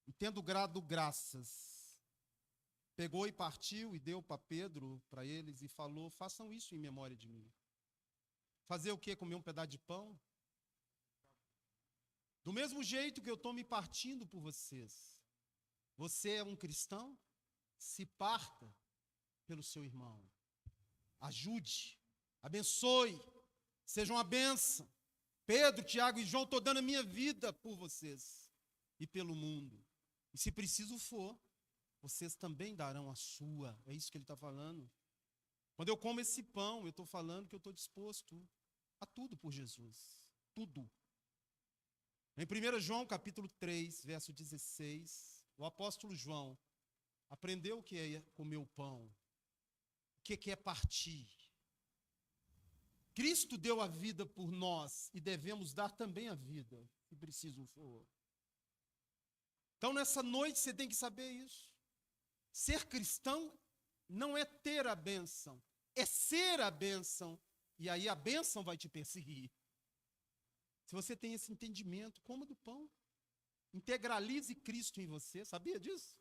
e tendo dado graças, pegou e partiu e deu para Pedro, para eles, e falou: façam isso em memória de mim. Fazer o quê? Comer um pedaço de pão? Do mesmo jeito que eu estou me partindo por vocês. Você é um cristão? Se parta pelo seu irmão. Ajude, abençoe, seja uma bênção. Pedro, Tiago e João, estou dando a minha vida por vocês e pelo mundo. E se preciso for, vocês também darão a sua. É isso que ele está falando. Quando eu como esse pão, eu estou falando que eu estou disposto a tudo por Jesus. Tudo. Em 1 João, capítulo 3, verso 16, o apóstolo João aprendeu o que é comer o pão, o que é partir. Cristo deu a vida por nós e devemos dar também a vida, se preciso for. Então, nessa noite, você tem que saber isso. Ser cristão não é ter a bênção, é ser a bênção, e aí a bênção vai te perseguir. Se você tem esse entendimento, coma do pão. Integralize Cristo em você. Sabia disso?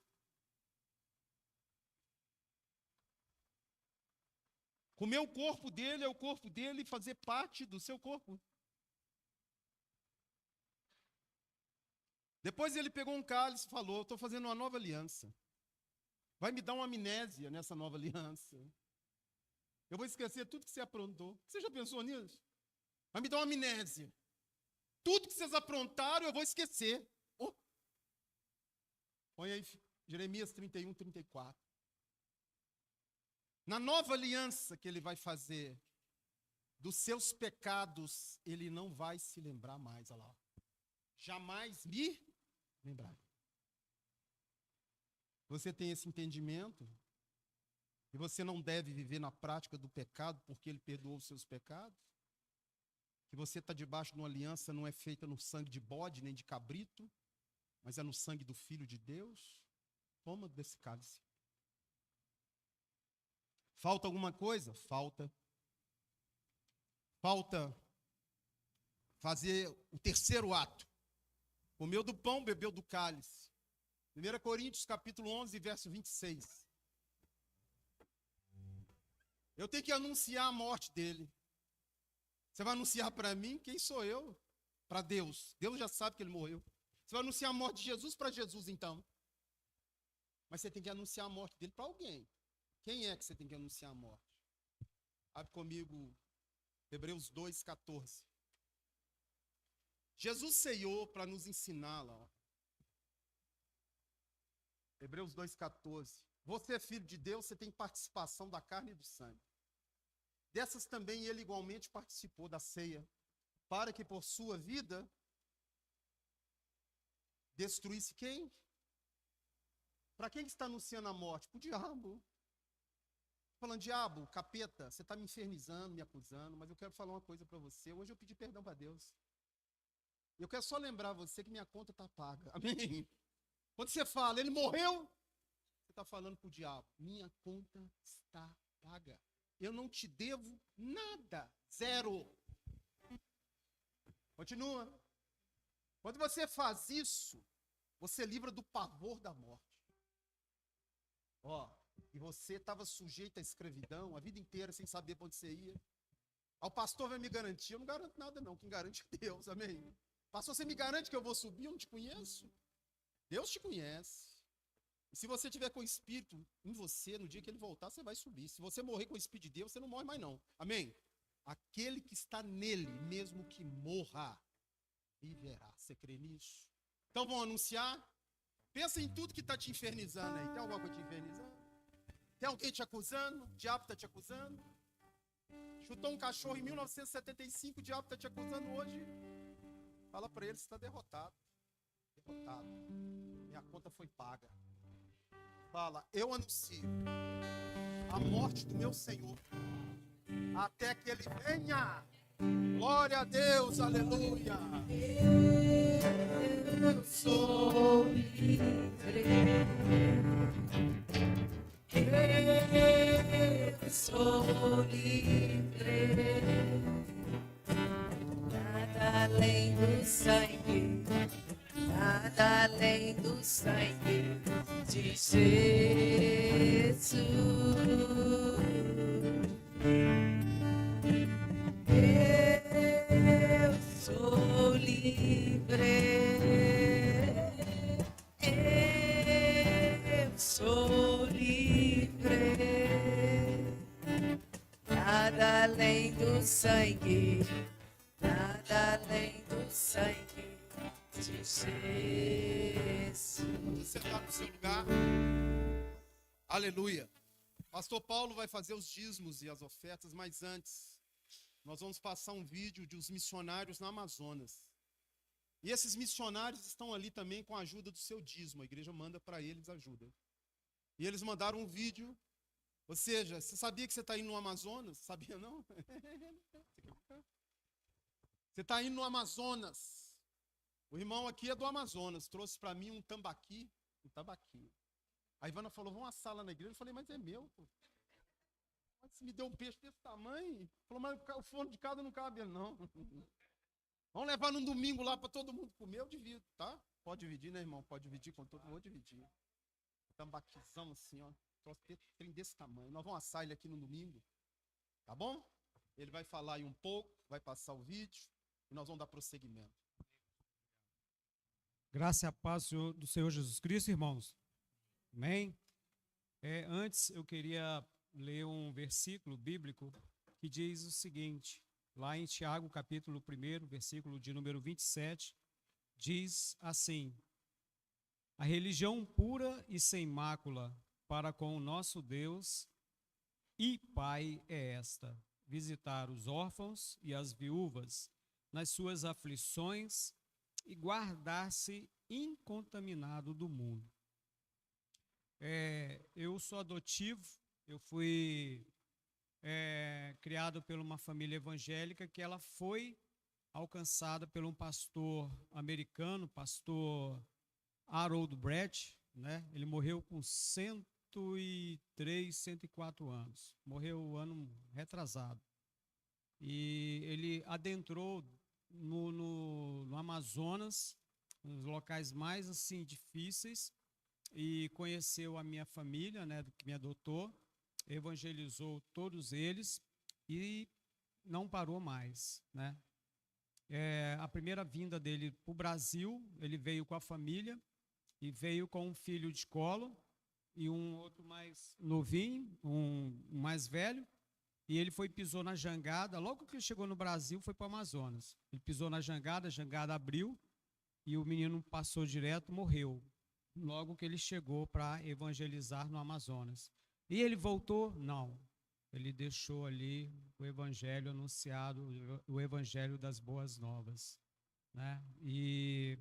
Comer o corpo dele é o corpo dele e fazer parte do seu corpo. Depois ele pegou um cálice e falou: estou fazendo uma nova aliança. Vai me dar uma amnésia nessa nova aliança. Eu vou esquecer tudo que você aprontou. Você já pensou nisso? Vai me dar uma amnésia. Tudo que vocês aprontaram, eu vou esquecer. Oh. Põe aí Jeremias 31, 34. Na nova aliança que ele vai fazer, dos seus pecados, ele não vai se lembrar mais. Olha lá. Jamais me lembrar. Você tem esse entendimento? E você não deve viver na prática do pecado porque ele perdoou os seus pecados? Que você está debaixo de uma aliança não é feita no sangue de bode nem de cabrito, mas é no sangue do Filho de Deus? Toma desse cálice. Falta alguma coisa? Falta. Falta fazer o terceiro ato. Comeu do pão, bebeu do cálice. 1 Coríntios capítulo 11, verso 26. Eu tenho que anunciar a morte dele. Você vai anunciar para mim? Quem sou eu? Para Deus. Deus já sabe que ele morreu. Você vai anunciar a morte de Jesus para Jesus, então. Mas você tem que anunciar a morte dele para alguém. Quem é que você tem que anunciar a morte? Abre comigo Hebreus 2, 14. Jesus ceiou para nos ensinar lá. Ó. Hebreus 2, 14. Você é filho de Deus, você tem participação da carne e do sangue. Dessas também ele igualmente participou da ceia, para que por sua vida destruísse quem? Para quem está anunciando a morte? Para o diabo. Falando, diabo, capeta, você está me infernizando, me acusando, mas eu quero falar uma coisa para você. Hoje eu pedi perdão para Deus. Eu quero só lembrar você que minha conta está paga. Amém? Quando você fala, ele morreu, você está falando para o diabo, minha conta está paga. Eu não te devo nada. Zero. Continua. Quando você faz isso, você livra do pavor da morte. Ó, e você estava sujeito à escravidão a vida inteira sem saber para onde você ia. O pastor vai me garantir. Eu não garanto nada não. Quem garante é Deus. Amém? Pastor, você me garante que eu vou subir? Eu não te conheço. Deus te conhece. E se você tiver com o Espírito em você, no dia que ele voltar, você vai subir. Se você morrer com o Espírito de Deus, você não morre mais não. Amém? Aquele que está nele, mesmo que morra, viverá. Você crê nisso? Então vamos anunciar? Pensa em tudo que está te infernizando aí. Tem alguma coisa te infernizando? Tem alguém te acusando? O diabo está te acusando? Chutou um cachorro em 1975, o diabo está te acusando hoje? Fala para ele, você está derrotado. Derrotado. Minha conta foi paga. Fala, eu anuncio a a morte do meu Senhor, até que ele venha. Glória a Deus, aleluia. Eu sou livre. Eu sou livre. Nada além do sangue, nada além do sangue de Jesus. Eu sou livre. Eu sou livre. Nada além do sangue, nada além do sangue de Jesus. Você está no seu lugar? Aleluia. Pastor Paulo vai fazer os dízimos e as ofertas, mas antes, nós vamos passar um vídeo de os missionários na Amazonas. E esses missionários estão ali também com a ajuda do seu dízimo. A igreja manda para eles ajuda. E eles mandaram um vídeo. Ou seja, você sabia que você está indo no Amazonas? Sabia não? Você está indo no Amazonas. O irmão aqui é do Amazonas. Trouxe para mim um tambaqui. A Ivana falou, vamos assar lá na igreja. Eu falei, mas é meu, pô. Mas você me deu um peixe desse tamanho. Falou, mas o forno de casa não cabe, não. Vamos levar num domingo lá para todo mundo comer, eu divido, tá? Pode dividir, né, irmão? Pode dividir com todo mundo, vou dividir. Tambaquizão assim, ó. Trem desse tamanho. Nós vamos assar ele aqui no domingo, tá bom? Ele vai falar aí um pouco, vai passar o vídeo e nós vamos dar prosseguimento. Graça e a paz do Senhor Jesus Cristo, irmãos. Amém? Antes eu queria ler um versículo bíblico que diz o seguinte, lá em Tiago, capítulo 1, versículo de número 27, diz assim: a religião pura e sem mácula para com o nosso Deus e Pai é esta: visitar os órfãos e as viúvas nas suas aflições e guardar-se incontaminado do mundo. Eu sou adotivo, eu fui criado por uma família evangélica que ela foi alcançada por um pastor americano, pastor Harold Brett, né? Ele morreu com 103, 104 anos, morreu o ano retrasado, e ele adentrou no Amazonas, nos locais mais assim difíceis, e conheceu a minha família, né, que me adotou, evangelizou todos eles e não parou mais, né? A primeira vinda dele para o Brasil, ele veio com a família e veio com um filho de colo e um outro mais novinho, um mais velho, e ele pisou na jangada. Logo que ele chegou no Brasil, foi para o Amazonas. Ele pisou na jangada, a jangada abriu e o menino passou direto, morreu. Logo que ele chegou para evangelizar no Amazonas. E ele voltou? Não. Ele deixou ali o evangelho anunciado, o evangelho das boas novas, né? E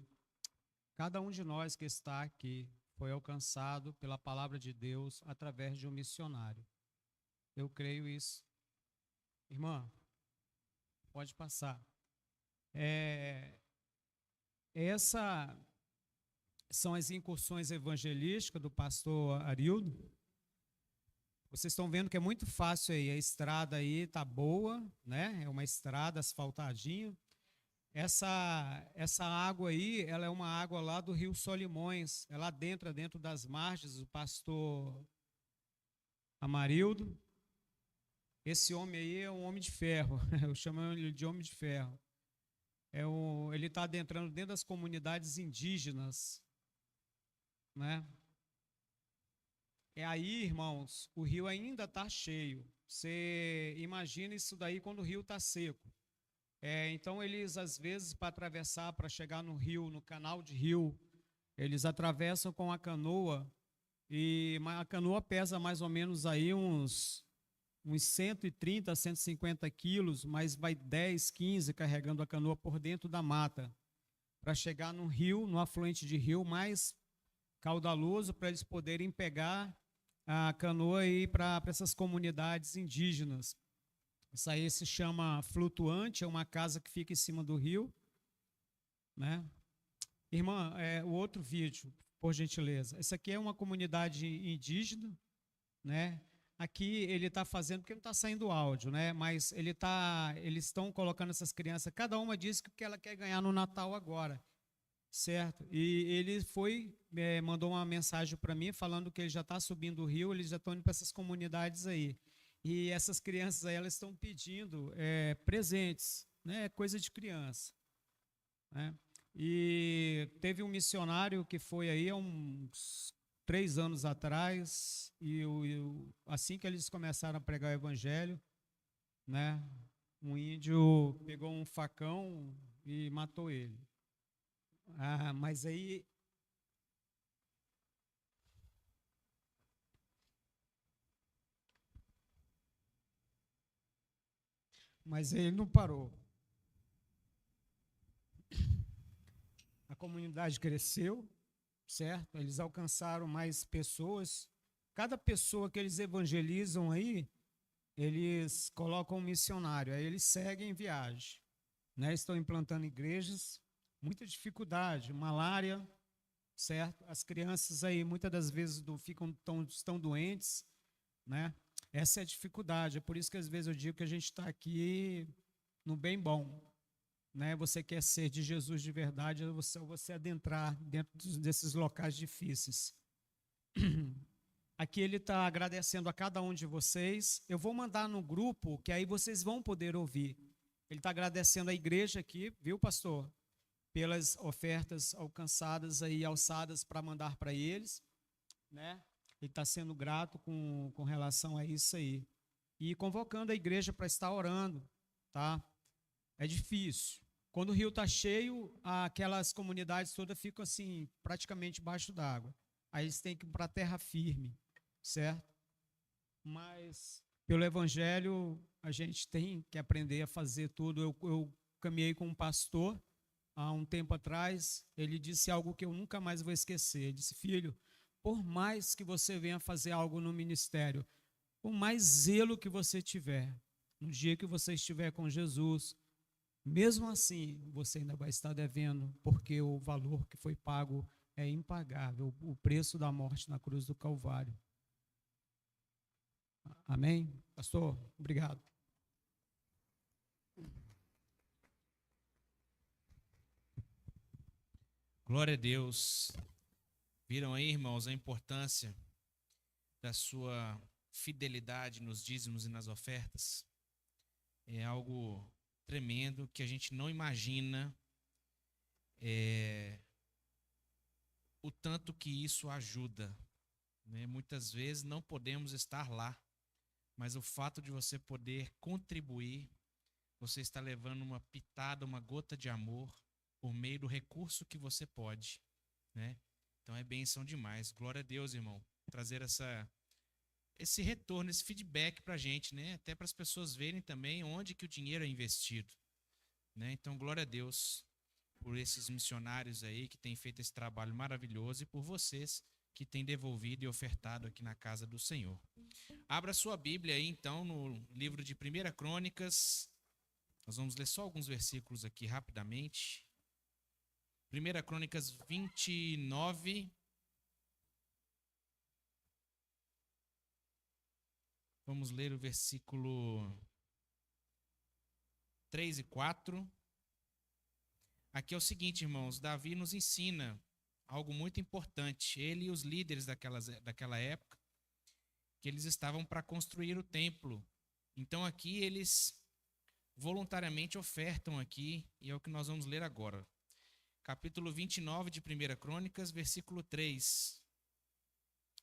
cada um de nós que está aqui foi alcançado pela palavra de Deus através de um missionário. Eu creio isso. Irmã, pode passar. Essas são as incursões evangelísticas do pastor Arildo. Vocês estão vendo que é muito fácil aí, a estrada aí está boa, né? É uma estrada asfaltadinha. Essa água aí, ela é uma água lá do Rio Solimões, ela adentra dentro das margens do pastor Amarildo. Esse homem aí é um homem de ferro, eu chamo ele de homem de ferro. Ele está adentrando dentro das comunidades indígenas, né? Aí, irmãos, o rio ainda está cheio. Você imagina isso daí quando o rio está seco. Então, eles, às vezes, para atravessar, para chegar no rio, no canal de rio, eles atravessam com a canoa, e a canoa pesa mais ou menos aí uns 130, 150 quilos, mas vai 10, 15 carregando a canoa por dentro da mata, para chegar no rio, no afluente de rio mais caudaloso, para eles poderem pegar a canoa e ir para essas comunidades indígenas. Isso aí se chama Flutuante, é uma casa que fica em cima do rio, né? Irmã, o outro vídeo, por gentileza. Essa aqui é uma comunidade indígena, né? Aqui ele está fazendo, porque não está saindo áudio, né? Mas eles estão colocando essas crianças, cada uma diz que ela quer ganhar no Natal agora, certo? E ele mandou uma mensagem para mim falando que ele já está subindo o rio, eles já estão indo para essas comunidades aí. E essas crianças aí, elas estão pedindo presentes, né? Coisa de criança, né? E teve um missionário que foi aí há uns 3 anos atrás, e assim que eles começaram a pregar o evangelho, né, um índio pegou um facão e matou ele. Mas aí ele não parou. A comunidade cresceu, certo? Eles alcançaram mais pessoas. Cada pessoa que eles evangelizam aí, eles colocam um missionário, aí eles seguem em viagem, né? Estão implantando igrejas, muita dificuldade, malária, certo? As crianças aí muitas das vezes estão doentes, né? Essa é a dificuldade, é por isso que às vezes eu digo que a gente está aqui no bem bom, né? Você quer ser de Jesus de verdade, você adentrar dentro desses locais difíceis. Aqui ele está agradecendo a cada um de vocês. Eu vou mandar no grupo, que aí vocês vão poder ouvir. Ele está agradecendo a igreja aqui, viu, pastor? Pelas ofertas alcançadas aí, alçadas para mandar para eles, né? Ele está sendo grato com relação a isso aí. E convocando a igreja para estar orando, tá? É difícil. Quando o rio está cheio, aquelas comunidades todas ficam assim, praticamente embaixo d'água. Aí eles têm que ir para a terra firme, certo? Mas, pelo evangelho, a gente tem que aprender a fazer tudo. Eu caminhei com um pastor há um tempo atrás, ele disse algo que eu nunca mais vou esquecer. Ele disse: filho, por mais que você venha fazer algo no ministério, por mais zelo que você tiver, no dia que você estiver com Jesus, mesmo assim, você ainda vai estar devendo, porque o valor que foi pago é impagável, o preço da morte na cruz do Calvário. Amém? Pastor, obrigado. Glória a Deus. Viram aí, irmãos, a importância da sua fidelidade nos dízimos e nas ofertas? É algo tremendo que a gente não imagina o tanto que isso ajuda, né? Muitas vezes não podemos estar lá, mas o fato de você poder contribuir, você está levando uma pitada, uma gota de amor por meio do recurso que você pode, né? Então é bênção demais. Glória a Deus, irmão, trazer esse retorno, esse feedback para a gente, né? Até para as pessoas verem também onde que o dinheiro é investido, né? Então, glória a Deus por esses missionários aí que têm feito esse trabalho maravilhoso e por vocês que têm devolvido e ofertado aqui na casa do Senhor. Abra sua Bíblia aí, então, no livro de 1 Crônicas. Nós vamos ler só alguns versículos aqui rapidamente. 1 Crônicas 29. Vamos ler o versículo 3 e 4. Aqui é o seguinte, irmãos, Davi nos ensina algo muito importante. Ele e os líderes daquela época, que eles estavam para construir o templo. Então aqui eles voluntariamente ofertam aqui, e é o que nós vamos ler agora. Capítulo 29 de 1 Crônicas, versículo 3.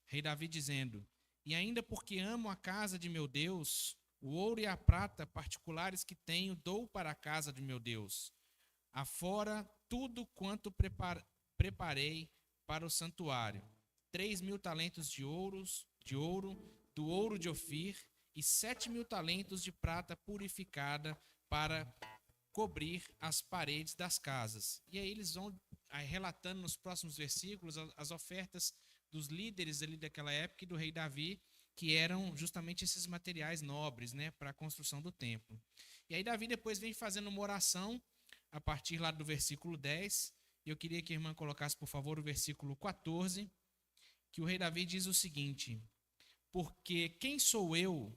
Rei Davi dizendo: e ainda porque amo a casa de meu Deus, o ouro e a prata particulares que tenho dou para a casa de meu Deus. Afora tudo quanto preparei para o santuário. 3.000 talentos de ouro, do ouro de Ofir, e 7.000 talentos de prata purificada para cobrir as paredes das casas. E aí eles vão relatando nos próximos versículos as ofertas dos líderes ali daquela época e do rei Davi, que eram justamente esses materiais nobres, né, para a construção do templo. E aí Davi depois vem fazendo uma oração a partir lá do versículo 10, e eu queria que a irmã colocasse, por favor, o versículo 14, que o rei Davi diz o seguinte: porque quem sou eu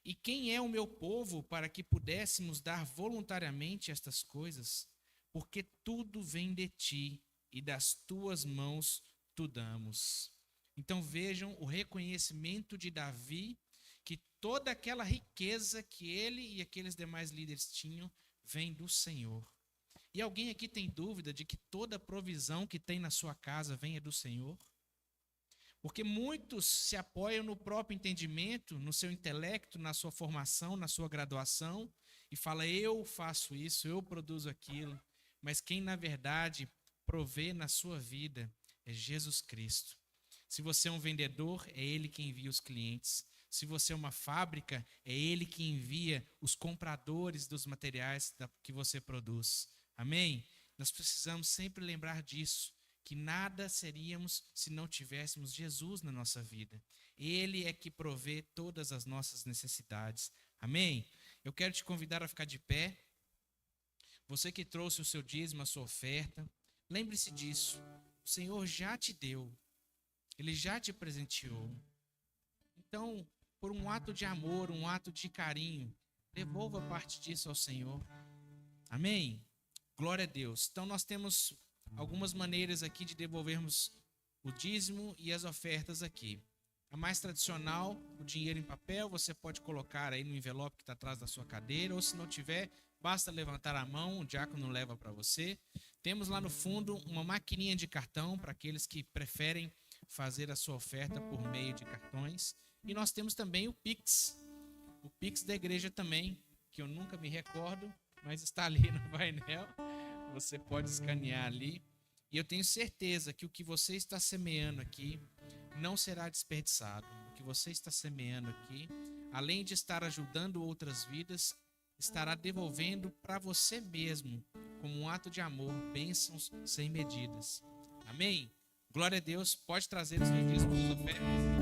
e quem é o meu povo para que pudéssemos dar voluntariamente estas coisas? Porque tudo vem de ti e das tuas mãos tu damos. Então vejam o reconhecimento de Davi, que toda aquela riqueza que ele e aqueles demais líderes tinham vem do Senhor. E alguém aqui tem dúvida de que toda a provisão que tem na sua casa venha do Senhor? Porque muitos se apoiam no próprio entendimento, no seu intelecto, na sua formação, na sua graduação, e fala, eu faço isso, eu produzo aquilo. Mas quem, na verdade, provê na sua vida é Jesus Cristo. Se você é um vendedor, é Ele que envia os clientes. Se você é uma fábrica, é Ele que envia os compradores dos materiais que você produz. Amém? Nós precisamos sempre lembrar disso, que nada seríamos se não tivéssemos Jesus na nossa vida. Ele é que provê todas as nossas necessidades. Amém? Eu quero te convidar a ficar de pé. Você que trouxe o seu dízimo, a sua oferta, lembre-se disso. O Senhor já te deu. Ele já te presenteou. Então, por um ato de amor, um ato de carinho, devolva parte disso ao Senhor. Amém? Glória a Deus. Então, nós temos algumas maneiras aqui de devolvermos o dízimo e as ofertas aqui. A mais tradicional, o dinheiro em papel, você pode colocar aí no envelope que está atrás da sua cadeira, ou se não tiver, basta levantar a mão, o diácono leva para você. Temos lá no fundo uma maquininha de cartão para aqueles que preferem fazer a sua oferta por meio de cartões. E nós temos também o Pix da igreja também, que eu nunca me recordo, mas está ali no painel. Você pode escanear ali. E eu tenho certeza que o que você está semeando aqui não será desperdiçado. O que você está semeando aqui, além de estar ajudando outras vidas, estará devolvendo para você mesmo, como um ato de amor, bênçãos sem medidas. Amém? Glória a Deus. Pode trazer os dízimos e ofertas.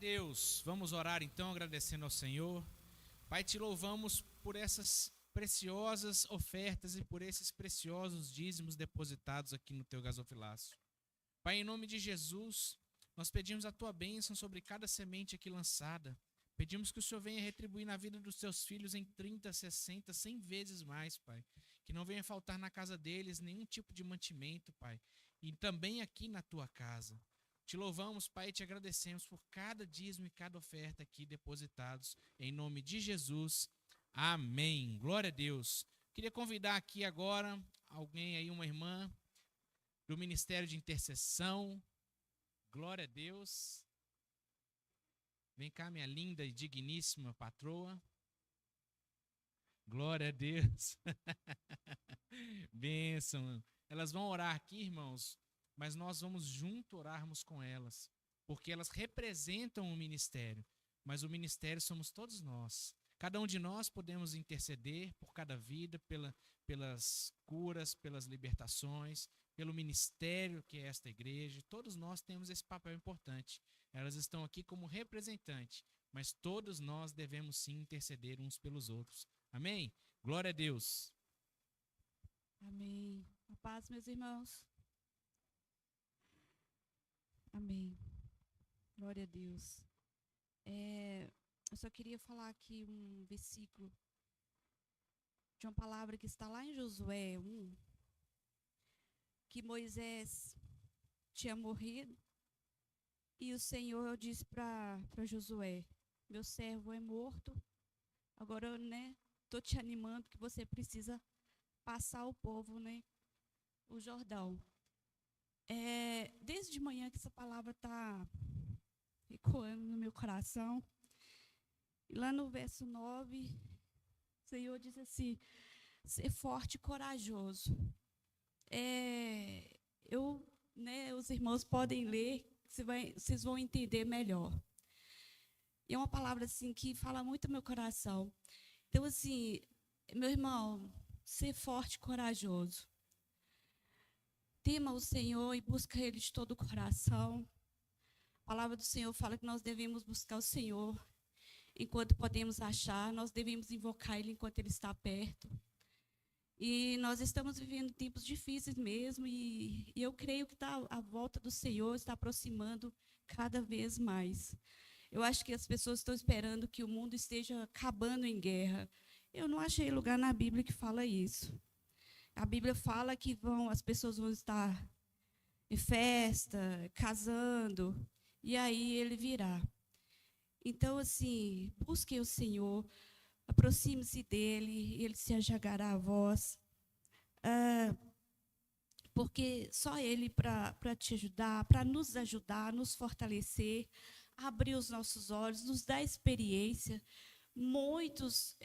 Deus, vamos orar então agradecendo ao Senhor. Pai, te louvamos por essas preciosas ofertas e por esses preciosos dízimos depositados aqui no teu gasofilácio. Pai, em nome de Jesus, nós pedimos a tua bênção sobre cada semente aqui lançada. Pedimos que o Senhor venha retribuir na vida dos teus filhos em 30, 60, 100 vezes mais, Pai. Que não venha faltar na casa deles nenhum tipo de mantimento, Pai. E também aqui na tua casa. Te louvamos, Pai, e te agradecemos por cada dízimo e cada oferta aqui depositados. Em nome de Jesus. Amém. Glória a Deus. Queria convidar aqui agora alguém aí, uma irmã do Ministério de Intercessão. Glória a Deus. Vem cá, minha linda e digníssima patroa. Glória a Deus. Bênção. Elas vão orar aqui, irmãos, mas nós vamos junto orarmos com elas, porque elas representam o ministério, mas o ministério somos todos nós. Cada um de nós podemos interceder por cada vida, pelas curas, pelas libertações, pelo ministério que é esta igreja. Todos nós temos esse papel importante. Elas estão aqui como representante, mas todos nós devemos sim interceder uns pelos outros. Amém? Glória a Deus. Amém. A paz, meus irmãos. Amém. Glória a Deus. Eu só queria falar aqui um versículo de uma palavra que está lá em Josué 1, que Moisés tinha morrido e o Senhor disse para Josué: meu servo é morto, agora, estou te animando que você precisa passar o povo, o Jordão. Desde de manhã que essa palavra está ecoando no meu coração. E lá no verso 9, o Senhor diz assim: ser forte e corajoso. Os irmãos podem ler, vocês vão entender melhor. E é uma palavra assim que fala muito no meu coração. Então, assim, meu irmão, ser forte e corajoso. Tema o Senhor e busca Ele de todo o coração. A palavra do Senhor fala que nós devemos buscar o Senhor enquanto podemos achar, nós devemos invocar Ele enquanto Ele está perto. E nós estamos vivendo tempos difíceis mesmo, e eu creio que a volta do Senhor está aproximando cada vez mais. Eu acho que as pessoas estão esperando que o mundo esteja acabando em guerra. Eu não achei lugar na Bíblia que fala isso. A Bíblia fala que as pessoas vão estar em festa, casando, e aí Ele virá. Então, assim, busquem o Senhor, aproxime-se dEle, Ele se achegará a vós, porque só Ele para te ajudar, para nos ajudar, nos fortalecer, abrir os nossos olhos, nos dar experiência. Muitos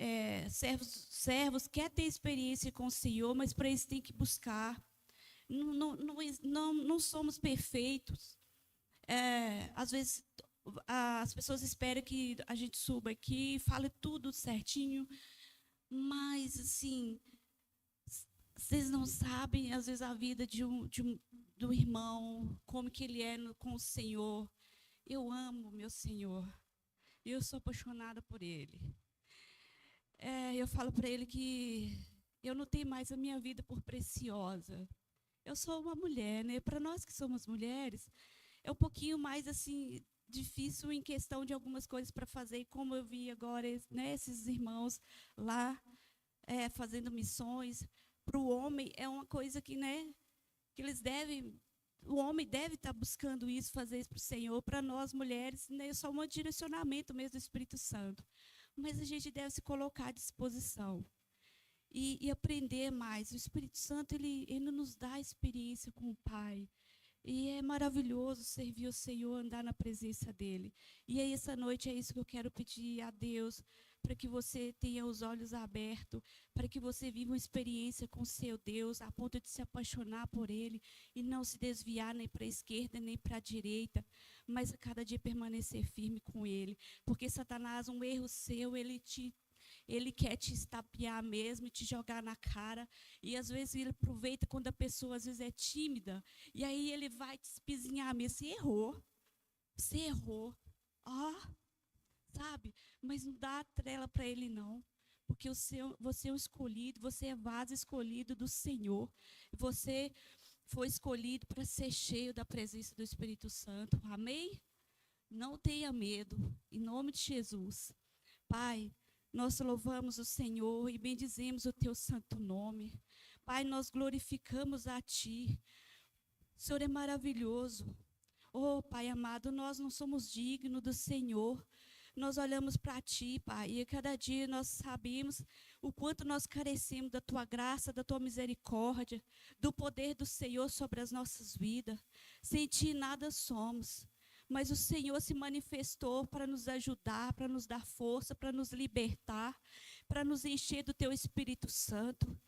servos querem ter experiência com o Senhor, mas para isso tem que buscar. Não somos perfeitos. Às vezes as pessoas esperam que a gente suba aqui, fale tudo certinho, mas assim, vocês não sabem às vezes a vida do irmão, como que ele é com o Senhor. Eu amo meu Senhor. Eu sou apaixonada por Ele. Eu falo para Ele que eu não tenho mais a minha vida por preciosa. Eu sou uma mulher, Para nós que somos mulheres, é um pouquinho mais assim difícil em questão de algumas coisas para fazer. E como eu vi agora, esses irmãos lá fazendo missões, para o homem é uma coisa que, que eles devem. O homem deve estar buscando isso, fazer isso para o Senhor. Para nós, mulheres, é só um direcionamento mesmo do Espírito Santo. Mas a gente deve se colocar à disposição e aprender mais. O Espírito Santo, ele nos dá experiência com o Pai. E é maravilhoso servir o Senhor, andar na presença dEle. E aí, essa noite, é isso que eu quero pedir a Deus, para que você tenha os olhos abertos, para que você viva uma experiência com o seu Deus, a ponto de se apaixonar por Ele e não se desviar nem para a esquerda nem para a direita, mas a cada dia permanecer firme com Ele. Porque Satanás, um erro seu, ele quer te estapear mesmo, te jogar na cara. E às vezes ele aproveita quando a pessoa às vezes é tímida, e aí ele vai te espizinhar mesmo. Você errou. Sabe? Mas não dá trela para ele, não. Porque você é um escolhido, você é vaso escolhido do Senhor. Você foi escolhido para ser cheio da presença do Espírito Santo. Amém? Não tenha medo. Em nome de Jesus. Pai, nós louvamos o Senhor e bendizemos o Teu santo nome. Pai, nós glorificamos a Ti. O Senhor é maravilhoso. Pai amado, nós não somos dignos do Senhor. Nós olhamos para Ti, Pai, e a cada dia nós sabemos o quanto nós carecemos da Tua graça, da Tua misericórdia, do poder do Senhor sobre as nossas vidas. Sem Ti nada somos, mas o Senhor se manifestou para nos ajudar, para nos dar força, para nos libertar, para nos encher do Teu Espírito Santo.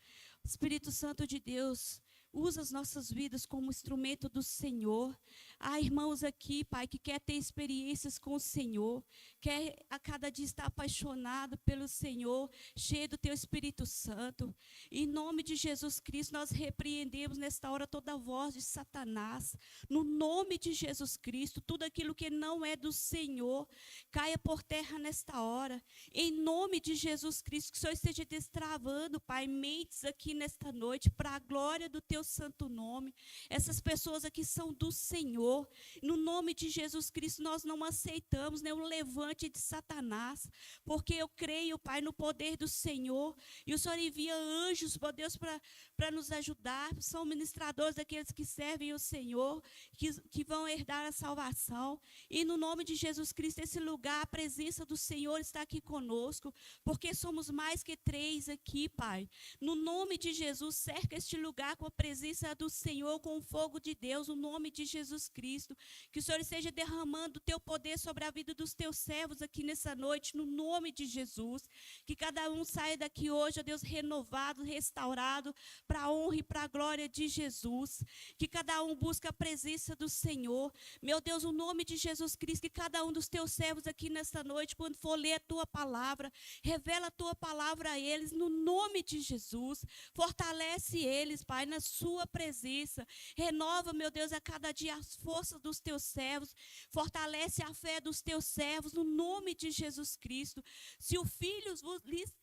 Espírito Santo de Deus, Usa as nossas vidas como instrumento do Senhor. Há irmãos aqui, Pai, que quer ter experiências com o Senhor, quer a cada dia estar apaixonado pelo Senhor, cheio do Teu Espírito Santo. Em nome de Jesus Cristo, nós repreendemos nesta hora toda a voz de Satanás. No nome de Jesus Cristo, tudo aquilo que não é do Senhor, caia por terra nesta hora. Em nome de Jesus Cristo, que o Senhor esteja destravando, Pai, mentes aqui nesta noite, para a glória do Teu santo nome. Essas pessoas aqui são do Senhor. No nome de Jesus Cristo, nós não aceitamos nenhum levante de Satanás, porque eu creio, Pai, no poder do Senhor, e o Senhor envia anjos, ó Deus, para nos ajudar. São ministradores daqueles que servem o Senhor, que vão herdar a salvação. E no nome de Jesus Cristo, esse lugar, a presença do Senhor está aqui conosco, porque somos mais que 3 aqui, Pai. No nome de Jesus, cerca este lugar com a presença do Senhor, com o fogo de Deus, no nome de Jesus Cristo. Que o Senhor esteja derramando o Teu poder sobre a vida dos Teus servos aqui nessa noite, no nome de Jesus. Que cada um saia daqui hoje, ó Deus, renovado, restaurado, para a honra e para a glória de Jesus. Que cada um busque a presença do Senhor. Meu Deus, no nome de Jesus Cristo, que cada um dos Teus servos aqui nessa noite, quando for ler a Tua palavra, revela a Tua palavra a eles, no nome de Jesus. Fortalece eles, Pai, na Sua presença. Renova, meu Deus, a cada dia as forças dos Teus servos. Fortalece a fé dos Teus servos, no nome de Jesus Cristo. Se o Filho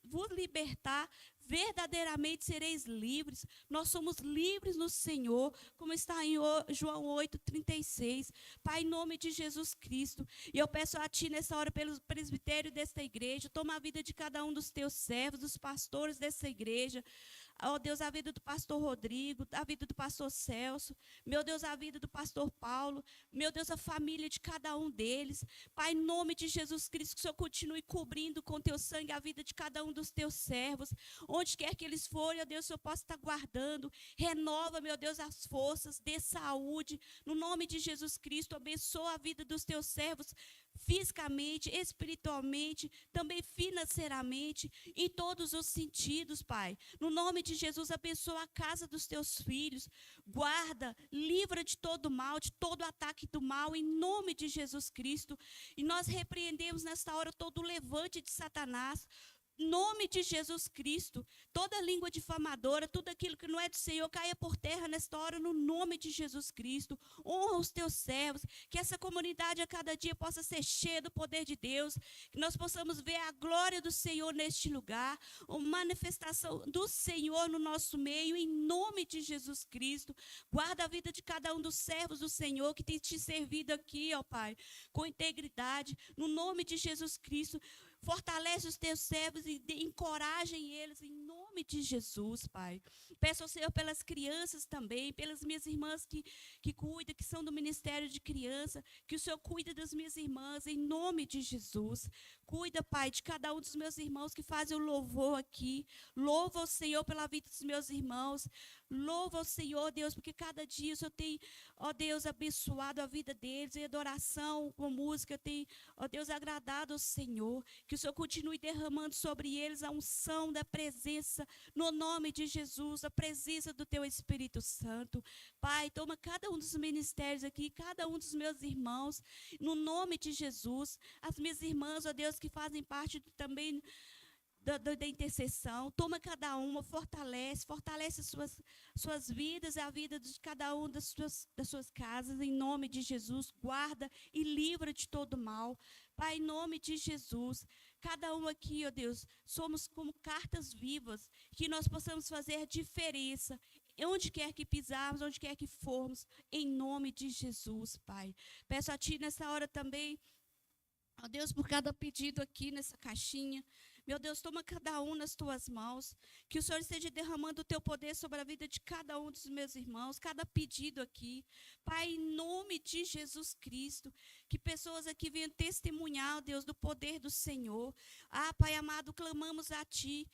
vos libertar, verdadeiramente sereis livres. Nós somos livres no Senhor, como está em João 8:36. Pai, em nome de Jesus Cristo, e eu peço a Ti nessa hora, pelo presbitério desta igreja, toma a vida de cada um dos Teus servos, dos pastores dessa igreja. Ó Deus, a vida do pastor Rodrigo, a vida do pastor Celso, meu Deus, a vida do pastor Paulo, meu Deus, a família de cada um deles. Pai, em nome de Jesus Cristo, que o Senhor continue cobrindo com Teu sangue a vida de cada um dos Teus servos. Onde quer que eles forem, ó Deus, o Senhor possa estar guardando. Renova, meu Deus, as forças, dê saúde. No nome de Jesus Cristo, abençoa a vida dos Teus servos, fisicamente, espiritualmente, também financeiramente, em todos os sentidos, Pai. No nome de Jesus, abençoa a casa dos Teus filhos, guarda, livra de todo mal, de todo ataque do mal, em nome de Jesus Cristo. E nós repreendemos nesta hora todo o levante de Satanás, nome de Jesus Cristo. Toda língua difamadora, tudo aquilo que não é do Senhor, caia por terra nesta hora, no nome de Jesus Cristo. Honra os Teus servos, que essa comunidade a cada dia possa ser cheia do poder de Deus, que nós possamos ver a glória do Senhor neste lugar, uma manifestação do Senhor no nosso meio, em nome de Jesus Cristo. Guarda a vida de cada um dos servos do Senhor que tem Te servido aqui, ó Pai, com integridade, no nome de Jesus Cristo. Fortalece os Teus servos e encorajem eles em nome de Jesus, Pai. Peço ao Senhor pelas crianças também, pelas minhas irmãs que cuidam, que são do Ministério de Criança, que o Senhor cuida das minhas irmãs em nome de Jesus. Cuida, Pai, de cada um dos meus irmãos que fazem o louvor aqui. Louva o Senhor pela vida dos meus irmãos. Louva o Senhor, Deus, porque cada dia o Senhor tem, ó Deus, abençoado a vida deles, em adoração, com música, tem, ó Deus, agradado ao Senhor. Que o Senhor continue derramando sobre eles a unção da presença, no nome de Jesus, a presença do Teu Espírito Santo. Pai, toma cada um dos ministérios aqui, cada um dos meus irmãos, no nome de Jesus. As minhas irmãs, ó Deus, que fazem parte também da intercessão, toma cada uma, fortalece as suas vidas, a vida de cada um das suas casas, em nome de Jesus. Guarda e livra de todo mal. Pai, em nome de Jesus, cada um aqui, ó Deus, somos como cartas vivas, que nós possamos fazer a diferença, onde quer que pisarmos, onde quer que formos, em nome de Jesus, Pai. Peço a Ti nessa hora também, ó Deus, por cada pedido aqui nessa caixinha. Meu Deus, toma cada um nas Tuas mãos, que o Senhor esteja derramando o Teu poder sobre a vida de cada um dos meus irmãos, cada pedido aqui. Pai, em nome de Jesus Cristo, que pessoas aqui venham testemunhar, Deus, do poder do Senhor. Ah, Pai amado, clamamos a Ti.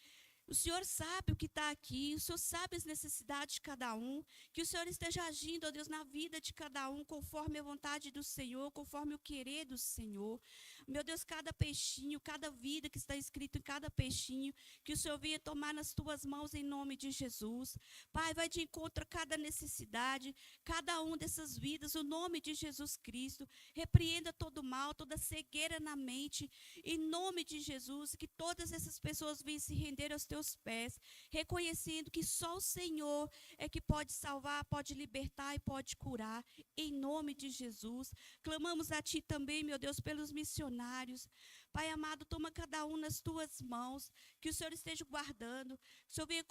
O Senhor sabe o que está aqui, o Senhor sabe as necessidades de cada um, que o Senhor esteja agindo, ó Deus, na vida de cada um, conforme a vontade do Senhor, conforme o querer do Senhor. Meu Deus, cada peixinho, cada vida que está escrito em cada peixinho, que o Senhor venha tomar nas tuas mãos em nome de Jesus. Pai, vai de encontro a cada necessidade, cada um dessas vidas, o nome de Jesus Cristo. Repreenda todo mal, toda cegueira na mente, em nome de Jesus, que todas essas pessoas venham se render aos teus pés, reconhecendo que só o Senhor é que pode salvar, pode libertar e pode curar, em nome de Jesus. Clamamos a Ti também, meu Deus, pelos missionários. Pai amado, toma cada um nas Tuas mãos, que o Senhor esteja guardando, que o Senhor venha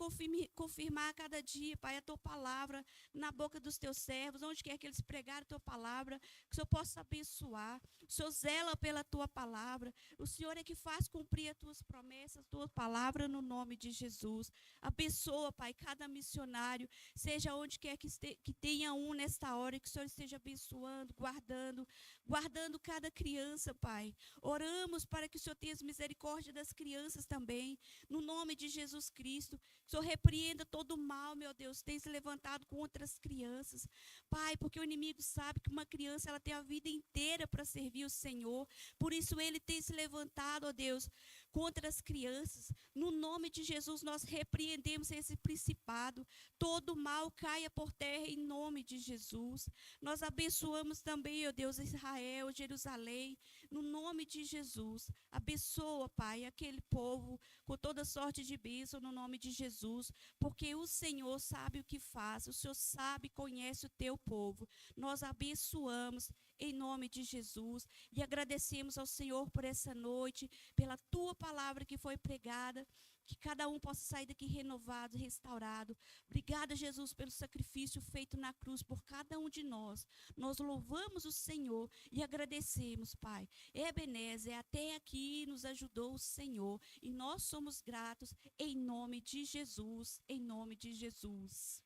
confirmar a cada dia, Pai, a Tua palavra na boca dos Teus servos, onde quer que eles pregarem a Tua palavra, que o Senhor possa abençoar. O Senhor zela pela Tua palavra, o Senhor é que faz cumprir as Tuas promessas, a Tua palavra, no nome de Jesus. Abençoa, Pai, cada missionário, seja onde quer que tenha um nesta hora, que o Senhor esteja abençoando, guardando cada criança, Pai. Oramos para que o Senhor tenha misericórdia das crianças também, no nome de Jesus Cristo. Que o Senhor repreenda todo o mal, meu Deus, tem se levantado contra as crianças. Pai, porque o inimigo sabe que uma criança ela tem a vida inteira para servir o Senhor, por isso ele tem se levantado, ó Deus, contra as crianças. No nome de Jesus, nós repreendemos esse principado. Todo mal caia por terra em nome de Jesus. Nós abençoamos também, ó Deus, Israel, Jerusalém, no nome de Jesus. Abençoa, Pai, aquele povo com toda sorte de bênção no nome de Jesus, porque o Senhor sabe o que faz, o Senhor sabe e conhece o teu povo. Nós abençoamos em nome de Jesus e agradecemos ao Senhor por essa noite, pela tua palavra que foi pregada, que cada um possa sair daqui renovado, restaurado. Obrigada, Jesus, pelo sacrifício feito na cruz por cada um de nós. Nós louvamos o Senhor e agradecemos, Pai. Ebenezer, até aqui nos ajudou o Senhor e nós somos gratos em nome de Jesus, em nome de Jesus.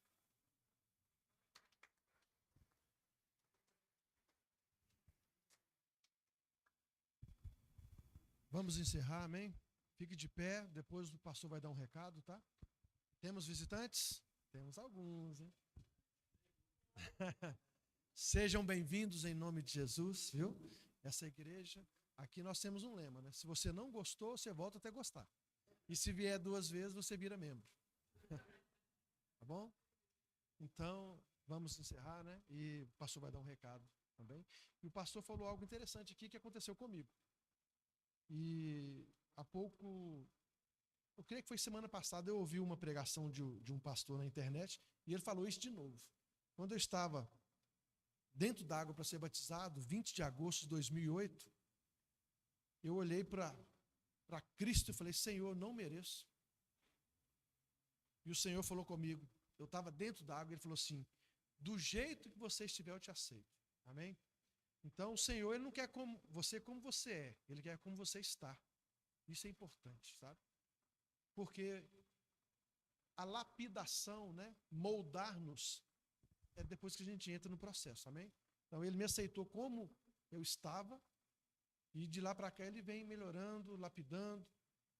Vamos encerrar, amém? Fique de pé, depois o pastor vai dar um recado, tá? Temos visitantes? Temos alguns, hein? Sejam bem-vindos em nome de Jesus, viu? Essa igreja, aqui nós temos um lema, né? Se você não gostou, você volta até gostar. E se vier 2 vezes, você vira membro. Tá bom? Então, vamos encerrar, né? E o pastor vai dar um recado também. E o pastor falou algo interessante aqui que aconteceu comigo. E há pouco, eu creio que foi semana passada, eu ouvi uma pregação de um pastor na internet e ele falou isso de novo. Quando eu estava dentro d'água para ser batizado, 20 de agosto de 2008, eu olhei para Cristo e falei, Senhor, não mereço. E o Senhor falou comigo, eu estava dentro d'água e ele falou assim, do jeito que você estiver eu te aceito. Amém? Então, o Senhor, Ele não quer como você é, Ele quer como você está. Isso é importante, sabe? Porque a lapidação, né, moldar-nos, é depois que a gente entra no processo, amém? Então, Ele me aceitou como eu estava, e de lá para cá Ele vem melhorando, lapidando,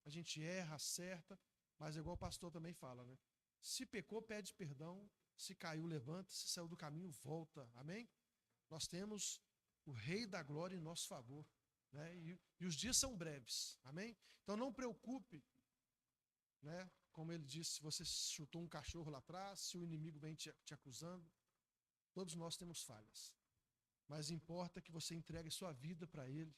a gente erra, acerta, mas é igual o pastor também fala, né? Se pecou, pede perdão, se caiu, levanta, se saiu do caminho, volta, amém? Nós temos o Rei da Glória em nosso favor, né? E os dias são breves, amém? Então não preocupe, né? Como ele disse, se você chutou um cachorro lá atrás, se o inimigo vem te acusando, todos nós temos falhas, mas importa que você entregue sua vida para Ele,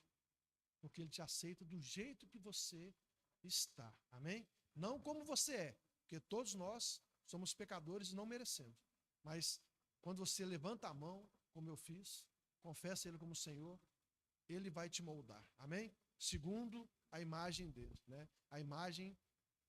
porque Ele te aceita do jeito que você está, amém? Não como você é, porque todos nós somos pecadores e não merecemos, mas quando você levanta a mão, como eu fiz, confessa Ele como Senhor, Ele vai te moldar, amém? Segundo a imagem dele, né? A imagem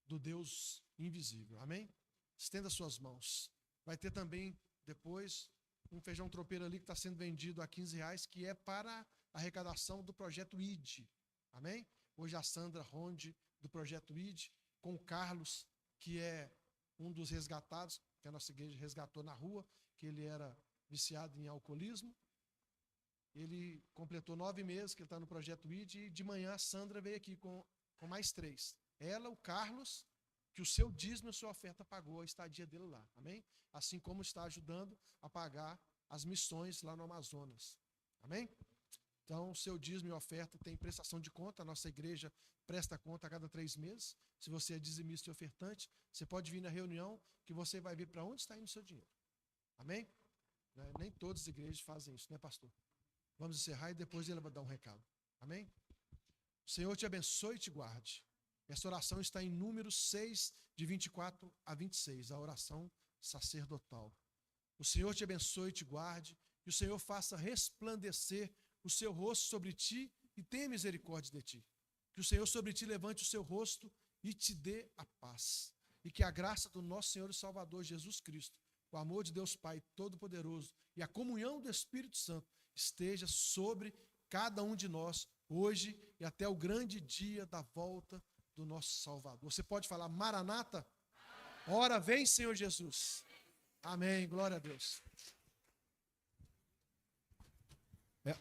do Deus invisível, amém? Estenda suas mãos. Vai ter também, depois, um feijão tropeiro ali que está sendo vendido a R$15, que é para a arrecadação do projeto ID, amém? Hoje a Sandra Ronde, do projeto ID, com o Carlos, que é um dos resgatados, que a nossa igreja resgatou na rua, que ele era viciado em alcoolismo. Ele completou 9 meses que ele está no projeto ID e de manhã a Sandra veio aqui com mais 3. Ela, o Carlos, que o seu dízimo e a sua oferta pagou a estadia dele lá, amém? Assim como está ajudando a pagar as missões lá no Amazonas, amém? Então, seu dízimo e oferta tem prestação de conta. A nossa igreja presta conta a cada 3 meses. Se você é dizimista e ofertante, você pode vir na reunião que você vai ver para onde está indo o seu dinheiro. Amém? Nem todas as igrejas fazem isso, né, pastor? Vamos encerrar e depois ele vai dar um recado. Amém? O Senhor te abençoe e te guarde. Essa oração está em Números 6, de 24 a 26, a oração sacerdotal. O Senhor te abençoe e te guarde, e o Senhor faça resplandecer o seu rosto sobre ti e tenha misericórdia de ti. Que o Senhor sobre ti levante o seu rosto e te dê a paz. E que a graça do nosso Senhor e Salvador Jesus Cristo, o amor de Deus Pai Todo-Poderoso e a comunhão do Espírito Santo esteja sobre cada um de nós, hoje e até o grande dia da volta do nosso Salvador. Você pode falar, Maranata? Ora, vem, Senhor Jesus. Amém, glória a Deus.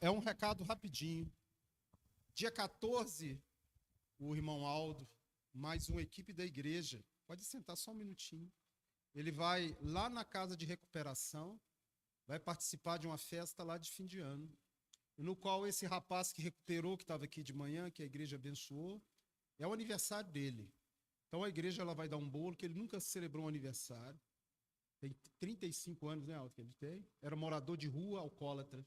É um recado rapidinho. Dia 14, o irmão Aldo, mais uma equipe da igreja, pode sentar só um minutinho. Ele vai lá na casa de recuperação, vai participar de uma festa lá de fim de ano, no qual esse rapaz que recuperou, que estava aqui de manhã, que a igreja abençoou, é o aniversário dele. Então a igreja ela vai dar um bolo, que ele nunca celebrou um aniversário. Tem 35 anos, né, Aldo, que ele tem. Era morador de rua, alcoólatra.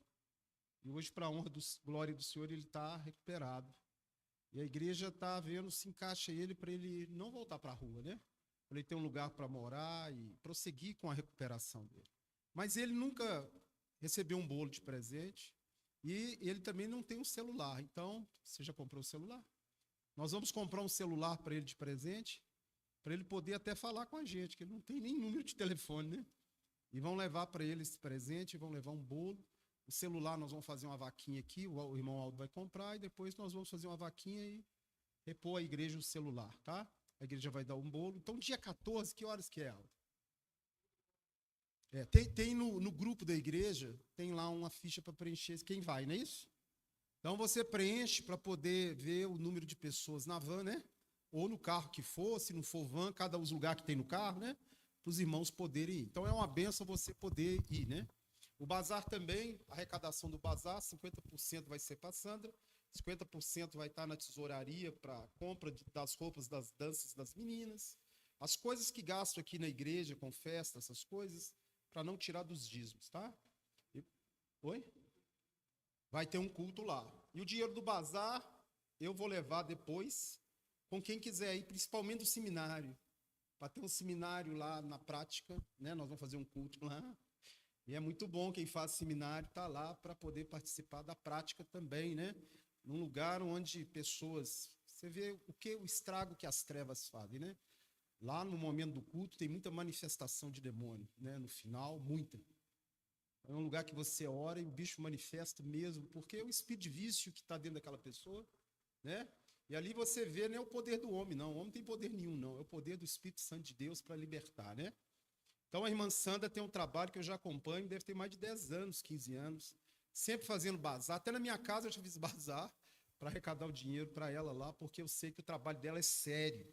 E hoje, para a honra e glória do Senhor, ele está recuperado. E a igreja está vendo se encaixa ele para ele não voltar para a rua, né? Para ele ter um lugar para morar e prosseguir com a recuperação dele. Mas ele nunca recebeu um bolo de presente e ele também não tem um celular. Então, você já comprou um celular? Nós vamos comprar um celular para ele de presente, para ele poder até falar com a gente, que ele não tem nem número de telefone, né? E vão levar para ele esse presente, vão levar um bolo. O celular nós vamos fazer uma vaquinha aqui, o irmão Aldo vai comprar, e depois nós vamos fazer uma vaquinha e repor à igreja o celular, tá? A igreja vai dar um bolo. Então, dia 14, que horas que é, Aldo? Tem no grupo da igreja, tem lá uma ficha para preencher quem vai, não é isso? Então, você preenche para poder ver o número de pessoas na van, né? Ou no carro que for, se não for van, cada os lugar que tem no carro, né? Para os irmãos poderem ir. Então, é uma benção você poder ir, né? O bazar também, a arrecadação do bazar, 50% vai ser para a Sandra, 50% vai estar na tesouraria para compra das roupas das danças das meninas, as coisas que gasto aqui na igreja, com festa, essas coisas, para não tirar dos dízimos, tá? Oi? Vai ter um culto lá. E o dinheiro do bazar, eu vou levar depois, com quem quiser ir, principalmente do seminário, para ter um seminário lá na prática, né? Nós vamos fazer um culto lá. E é muito bom quem faz seminário estar lá para poder participar da prática também, né? Num lugar onde pessoas... Você vê o estrago que as trevas fazem, né? Lá no momento do culto tem muita manifestação de demônio, né? No final, muita. É um lugar que você ora e o bicho manifesta mesmo, porque é o espírito de vício que está dentro daquela pessoa, né? E ali você vê, não é o poder do homem, não. O homem não tem poder nenhum, não. É o poder do Espírito Santo de Deus para libertar, né? Então, a irmã Sandra tem um trabalho que eu já acompanho, deve ter mais de 10 anos, 15 anos, sempre fazendo bazar. Até na minha casa eu já fiz bazar para arrecadar o dinheiro para ela lá, porque eu sei que o trabalho dela é sério.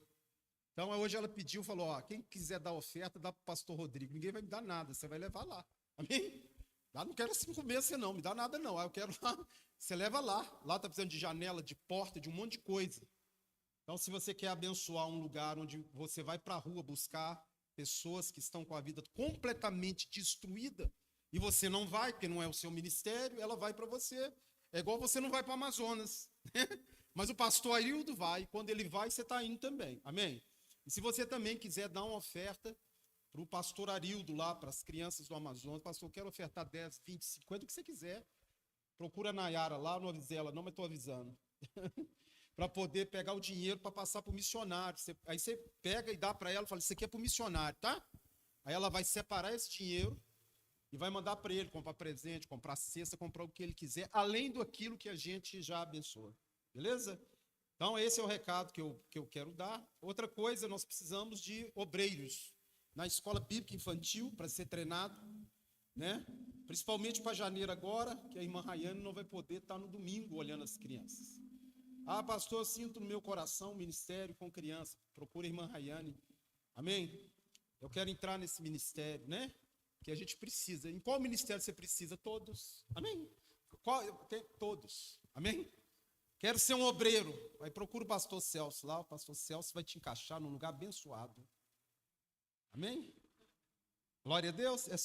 Então, hoje ela pediu, falou, ó, quem quiser dar oferta, dá para o pastor Rodrigo. Ninguém vai me dar nada, você vai levar lá. Amém? Lá não quero 5 meses, não, me dá nada não. Aí eu quero lá, você leva lá. Lá está precisando de janela, de porta, de um monte de coisa. Então, se você quer abençoar um lugar onde você vai para a rua buscar pessoas que estão com a vida completamente destruída, e você não vai, porque não é o seu ministério, ela vai para você. É igual você não vai para o Amazonas. Mas o pastor Arildo vai, quando ele vai, você está indo também. Amém? E se você também quiser dar uma oferta para o pastor Arildo lá, para as crianças do Amazonas, pastor, eu quero ofertar 10, 20, 50, o que você quiser. Procura a Nayara lá, não avisei ela não, mas estou avisando. Para poder pegar o dinheiro para passar para o missionário. Aí você pega e dá para ela e fala, isso aqui é para o missionário, tá? Aí ela vai separar esse dinheiro e vai mandar para ele comprar presente, comprar cesta, comprar o que ele quiser, além do aquilo que a gente já abençoa. Beleza? Então, esse é o recado que eu quero dar. Outra coisa, nós precisamos de obreiros na escola bíblica infantil para ser treinado, né? Principalmente para janeiro agora, que a irmã Rayane não vai poder estar no domingo olhando as crianças. Ah, pastor, eu sinto no meu coração um ministério com criança. Procura a irmã Rayane. Amém? Eu quero entrar nesse ministério, né? Que a gente precisa. Em qual ministério você precisa? Todos. Amém? Todos. Amém? Quero ser um obreiro. Aí procura o pastor Celso lá. O pastor Celso vai te encaixar num lugar abençoado. Amém? Glória a Deus. É